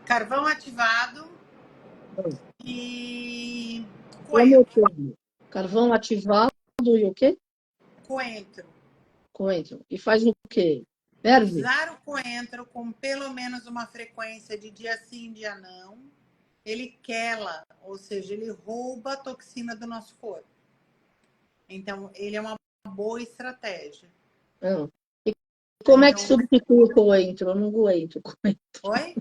Speaker 2: Carvão ativado e coentro.
Speaker 1: Carvão ativado e o quê?
Speaker 2: Coentro.
Speaker 1: Coentro. E faz o quê? Ferve?
Speaker 2: Usar o coentro com pelo menos uma frequência de dia sim, dia não, ele quela, ou seja, ele rouba a toxina do nosso corpo. Então, ele é uma boa estratégia.
Speaker 1: E como é que substitui o coentro? Eu não aguento coentro.
Speaker 2: Oi?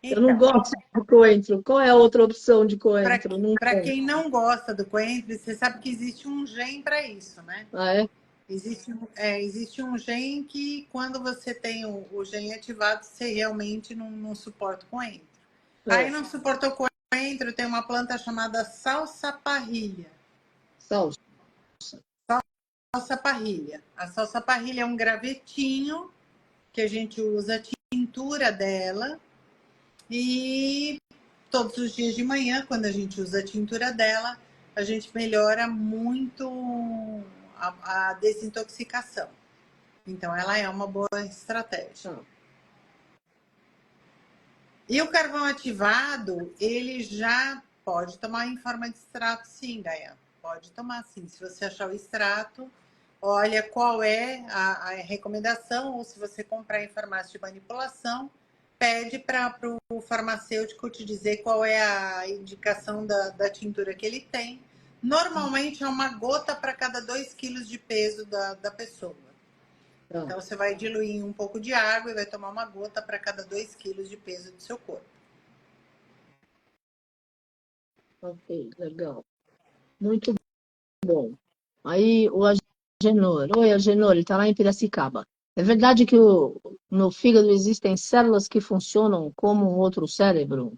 Speaker 1: Eu não
Speaker 2: Então,
Speaker 1: gosto de coentro. Qual é a outra opção de coentro? Não
Speaker 2: para
Speaker 1: tem.
Speaker 2: quem não gosta do coentro, você sabe que existe um gene para isso, né?
Speaker 1: Ah, é?
Speaker 2: Existe um gene que, quando você tem o gene ativado, você realmente não suporta o coentro. Aí
Speaker 1: É.
Speaker 2: não suportou coentro, tem uma planta chamada salsa-parrilha.
Speaker 1: Salsa.
Speaker 2: Salsa-parrilha. A salsa-parrilha é um gravetinho que a gente usa a tintura dela e todos os dias de manhã, quando a gente usa a tintura dela, a gente melhora muito a desintoxicação. Então, ela é uma boa estratégia.
Speaker 1: Ah,
Speaker 2: E o carvão ativado, ele já pode tomar em forma de extrato, sim, Gaia. Pode tomar, sim. Se você achar o extrato, olha qual é a recomendação, ou se você comprar em farmácia de manipulação, pede para o farmacêutico te dizer qual é a indicação da tintura que ele tem. Normalmente é uma gota para cada 2 quilos de peso da pessoa.
Speaker 1: ah,
Speaker 2: Então, você vai diluir em um pouco de água e vai tomar uma gota para cada 2 quilos de peso do seu corpo.
Speaker 1: ok, legal. Muito bom. Aí o Agenor. Oi, Agenor, ele está lá em Piracicaba. É verdade que no fígado existem células que funcionam como um outro cérebro?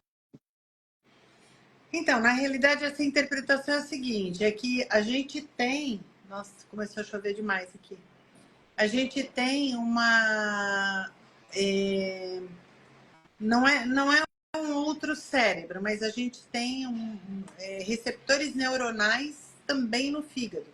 Speaker 2: Então, na realidade, essa interpretação é a seguinte: é que a gente tem. Nossa, começou a chover demais aqui. A gente tem uma. Não é um outro cérebro, mas a gente tem receptores neuronais também no fígado.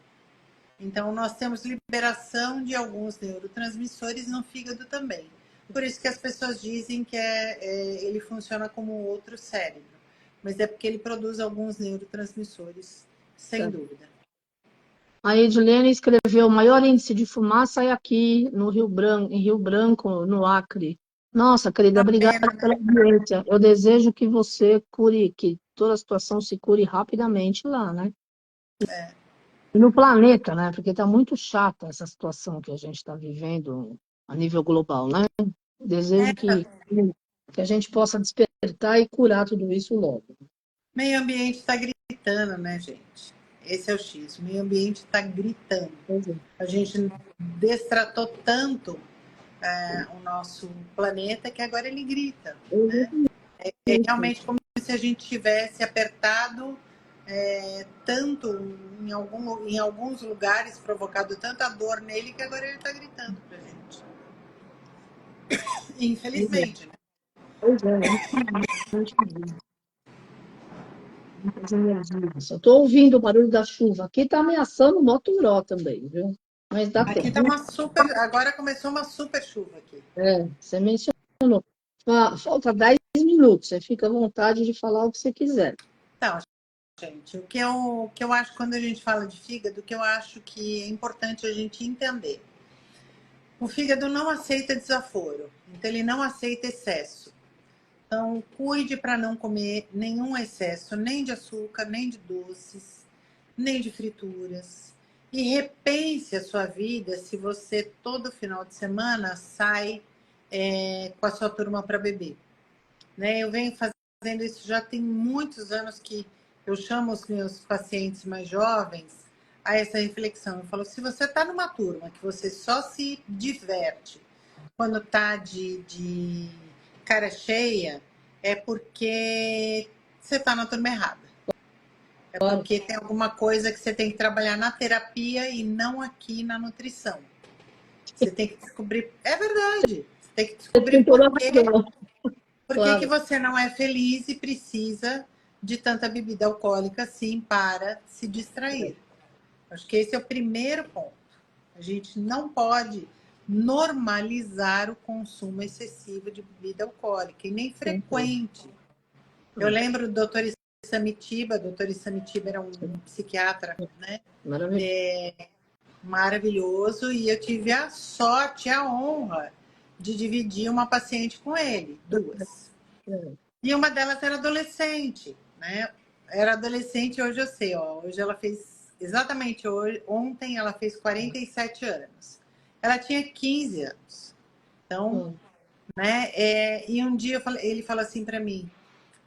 Speaker 2: Então, nós temos liberação de alguns neurotransmissores no fígado também. Por isso que as pessoas dizem que ele funciona como outro cérebro. Mas é porque ele produz alguns neurotransmissores, sem
Speaker 1: Certo.
Speaker 2: dúvida.
Speaker 1: A Edilene escreveu: o maior índice de fumaça é aqui no Rio Branco, em Rio Branco, no Acre. Nossa, querida,
Speaker 2: Uma
Speaker 1: obrigada
Speaker 2: pena,
Speaker 1: pela
Speaker 2: né?
Speaker 1: audiência. Eu desejo que você cure, que toda a situação se cure rapidamente lá, né? E no planeta, né? Porque está muito chata essa situação que a gente está vivendo a nível global, né? Desejo que a gente possa despertar e curar tudo isso logo.
Speaker 2: Meio ambiente está gritando, né, gente? Esse é o X. O meio ambiente está gritando.
Speaker 1: Pois é.
Speaker 2: A gente destratou tanto o nosso planeta que agora ele grita, né? É realmente como se a gente tivesse apertado tanto em alguns lugares, provocado tanta dor nele, que agora ele está gritando pra gente. Infelizmente, né?
Speaker 1: Pois é, infelizmente. Muitas energias. Eu estou ouvindo o barulho da chuva. Aqui está ameaçando o Motoró também, viu? Mas dá
Speaker 2: Aqui
Speaker 1: tempo.
Speaker 2: tá uma super. Agora começou uma super chuva aqui.
Speaker 1: É, você mencionou. Falta 10 minutos. Você fica à vontade de falar o que você quiser.
Speaker 2: Então, gente, o que eu acho quando a gente fala de fígado, o que eu acho que é importante a gente entender. O fígado não aceita desaforo, então ele não aceita excesso. Então, cuide para não comer nenhum excesso, nem de açúcar, nem de doces, nem de frituras. E repense a sua vida se você todo final de semana sai com a sua turma para beber. Né? Eu venho fazendo isso já tem muitos anos que eu chamo os meus pacientes mais jovens a essa reflexão. Eu falo, se você está numa turma que você só se diverte quando está de cara cheia, é porque você está na turma errada. É
Speaker 1: Claro.
Speaker 2: porque tem alguma coisa que você tem que trabalhar na terapia e não aqui na nutrição. Você tem que descobrir. É verdade. Você tem que
Speaker 1: Você
Speaker 2: descobrir
Speaker 1: tem toda a razão.
Speaker 2: por que
Speaker 1: Claro.
Speaker 2: você não é feliz e precisa de tanta bebida alcoólica assim para se distrair. Acho que esse é o primeiro ponto. A gente não pode normalizar o consumo excessivo de bebida alcoólica e nem frequente. Eu lembro do Dr. Samitiba, Dr. Samitiba era um psiquiatra, né?
Speaker 1: Maravilha.
Speaker 2: Maravilhoso, e eu tive a sorte, a honra de dividir uma paciente com ele, duas. E uma delas era adolescente, né? Era adolescente, hoje eu sei, ó. Hoje ela fez, exatamente hoje, ontem ela fez 47 anos. Ela tinha 15 anos. Então, né? E um dia ele falou assim para mim: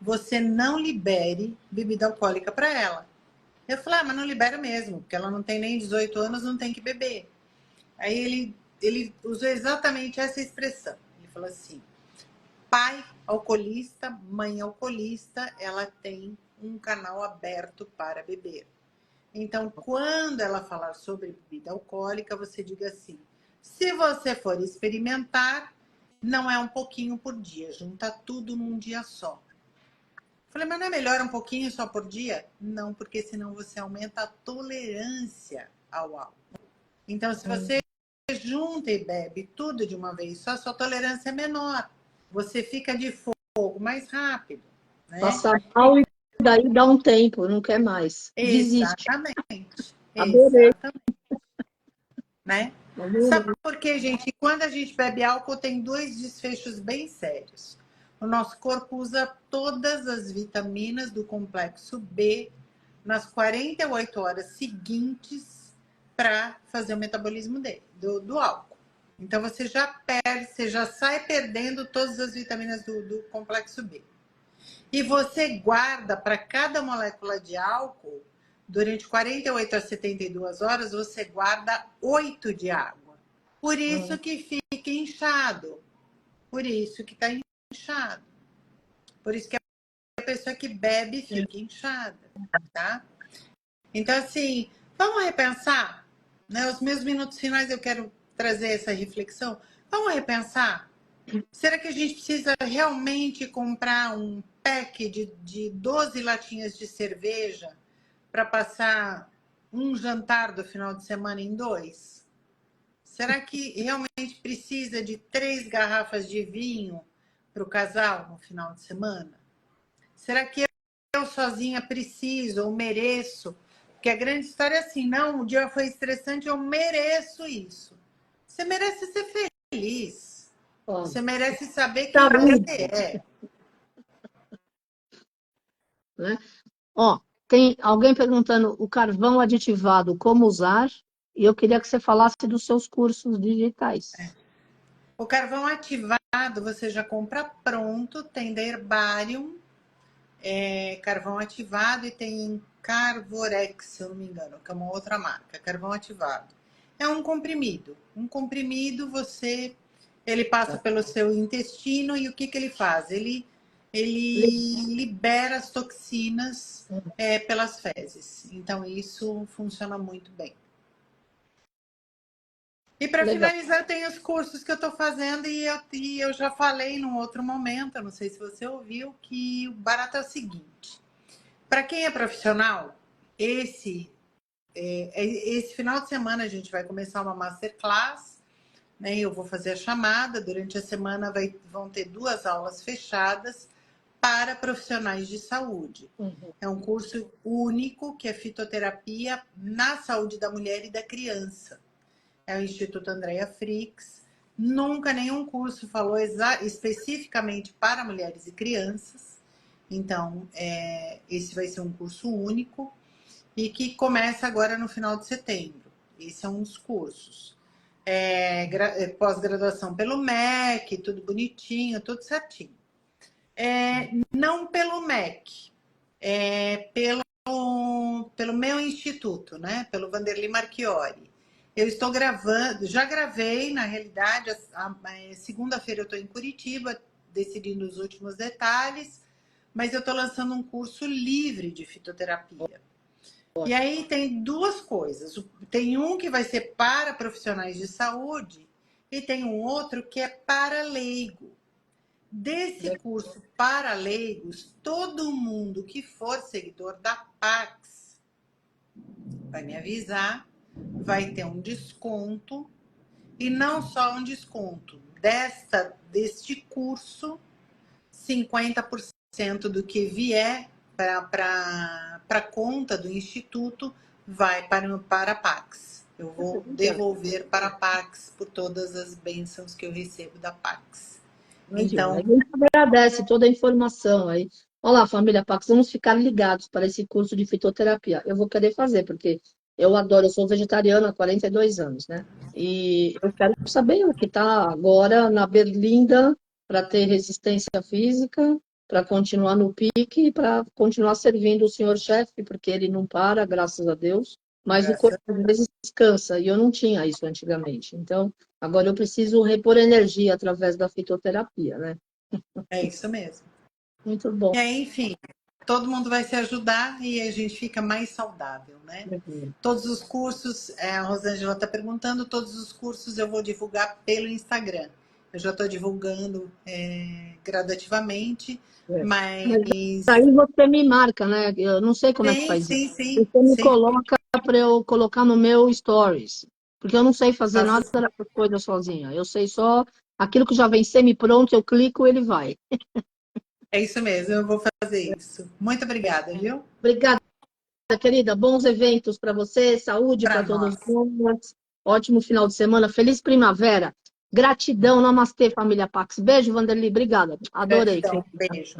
Speaker 2: você não libere bebida alcoólica para ela. Eu falei: mas não libera mesmo, porque ela não tem nem 18 anos, não tem que beber. Aí ele usou exatamente essa expressão. Ele falou assim: pai alcoolista, mãe alcoolista, ela tem um canal aberto para beber. Então, quando ela falar sobre bebida alcoólica, você diga assim: se você for experimentar, não é um pouquinho por dia, junta tudo num dia só. Falei, mas não é melhor um pouquinho só por dia? Não, porque senão você aumenta a tolerância ao álcool. Então, se você junta e bebe tudo de uma vez só, sua tolerância é menor. Você fica de fogo mais rápido, né?
Speaker 1: Passa mal e daí dá um tempo, não quer mais. Desiste.
Speaker 2: Exatamente.
Speaker 1: Adorei.
Speaker 2: Exatamente. Né? Sabe
Speaker 1: Adorei.
Speaker 2: por quê, gente? Quando a gente bebe álcool, tem dois desfechos bem sérios. O nosso corpo usa todas as vitaminas do complexo B nas 48 horas seguintes para fazer o metabolismo dele, do álcool. Então você já perde, você já sai perdendo todas as vitaminas do complexo B. E você guarda para cada molécula de álcool, durante 48 a 72 horas, você guarda 8 de água. Por isso que fica inchado. Por isso que está inchado. Por isso que a pessoa que bebe fica inchada, tá? Então, assim, vamos repensar, né? Os meus minutos finais eu quero trazer essa reflexão. Vamos repensar. Será que a gente precisa realmente comprar um pack de 12 latinhas de cerveja para passar um jantar do final de semana em dois? Será que realmente precisa de 3 garrafas de vinho para o casal no final de semana? Será que eu sozinha preciso ou mereço? Porque a grande história é assim: não, o dia foi estressante, eu mereço isso. Você merece ser feliz.
Speaker 1: Ó,
Speaker 2: Você merece saber quem
Speaker 1: saúde,
Speaker 2: você é.
Speaker 1: né? Ó, tem alguém perguntando o carvão aditivado, como usar? E eu queria que você falasse dos seus cursos digitais.
Speaker 2: O carvão ativado você já compra pronto, tem da Herbarium, carvão ativado, e tem Carvorex, se eu não me engano, que é uma outra marca, carvão ativado. É um comprimido. Um comprimido ele passa pelo seu intestino e o que ele faz? Ele libera as toxinas pelas fezes. Então isso funciona muito bem. E para
Speaker 1: Legal.
Speaker 2: finalizar, eu tenho os cursos que eu estou fazendo e eu já falei num outro momento, eu não sei se você ouviu, que o barato é o seguinte: para quem é profissional, esse final de semana a gente vai começar uma masterclass, né? Eu vou fazer a chamada, durante a semana vão ter 2 aulas fechadas para profissionais de saúde.
Speaker 1: Uhum.
Speaker 2: É um curso único que é fitoterapia na saúde da mulher e da criança. É o Instituto Andrea Fricks. Nunca nenhum curso falou especificamente para mulheres e crianças. Então, esse vai ser um curso único e que começa agora no final de setembro. Esses são os cursos. Pós-graduação pelo MEC, tudo bonitinho, tudo certinho. Não pelo MEC, pelo meu instituto, né? Pelo Vanderly Marchiori. Eu estou gravando, já gravei, na realidade, segunda-feira eu estou em Curitiba, decidindo os últimos detalhes, mas eu estou lançando um curso livre de fitoterapia. E aí tem 2 coisas. Tem um que vai ser para profissionais de saúde e tem um outro que é para leigo. Desse curso para leigos, todo mundo que for seguidor da Pax vai me avisar, vai ter um desconto, e não só um desconto, deste curso, 50% do que vier para a conta do Instituto vai para a Pax. Eu vou devolver para a Pax por todas as bênçãos que eu recebo da Pax.
Speaker 1: Imagina. A
Speaker 2: Então,
Speaker 1: gente agradece toda a informação aí. Olá, família Pax, vamos ficar ligados para esse curso de fitoterapia. Eu vou querer fazer, porque eu adoro, eu sou vegetariana há 42 anos, né? E eu quero saber o que está agora na berlinda para ter resistência física, para continuar no pique e para continuar servindo o senhor chefe, porque ele não para, graças a Deus, mas o
Speaker 2: Graças
Speaker 1: corpo às vezes descansa, e eu não tinha isso antigamente. Então, agora eu preciso repor energia através da fitoterapia, né?
Speaker 2: É isso mesmo.
Speaker 1: Muito bom.
Speaker 2: E aí, enfim, todo mundo vai se ajudar e a gente fica mais saudável, né? Todos os cursos, a Rosângela está perguntando, todos os cursos eu vou divulgar pelo Instagram. Eu já estou divulgando gradativamente,
Speaker 1: Mas
Speaker 2: mas
Speaker 1: aí você me marca, né? Eu não sei como é que
Speaker 2: sim,
Speaker 1: faz isso.
Speaker 2: sim, sim,
Speaker 1: Você me
Speaker 2: sim.
Speaker 1: coloca para eu colocar no meu stories. Porque eu não sei fazer
Speaker 2: Faço
Speaker 1: nada
Speaker 2: assim.
Speaker 1: dessas coisas sozinha. Eu sei só aquilo que já vem semi-pronto, eu clico, ele vai.
Speaker 2: É isso mesmo, eu vou fazer isso. Muito obrigada, viu?
Speaker 1: Obrigada, querida. Bons eventos para você, saúde
Speaker 2: Para
Speaker 1: para todos
Speaker 2: nós.
Speaker 1: nós. Ótimo final de semana, feliz primavera. Gratidão, namastê, família Pax. Beijo, Vanderly. Obrigada. Adorei.
Speaker 2: Gratidão, beijo.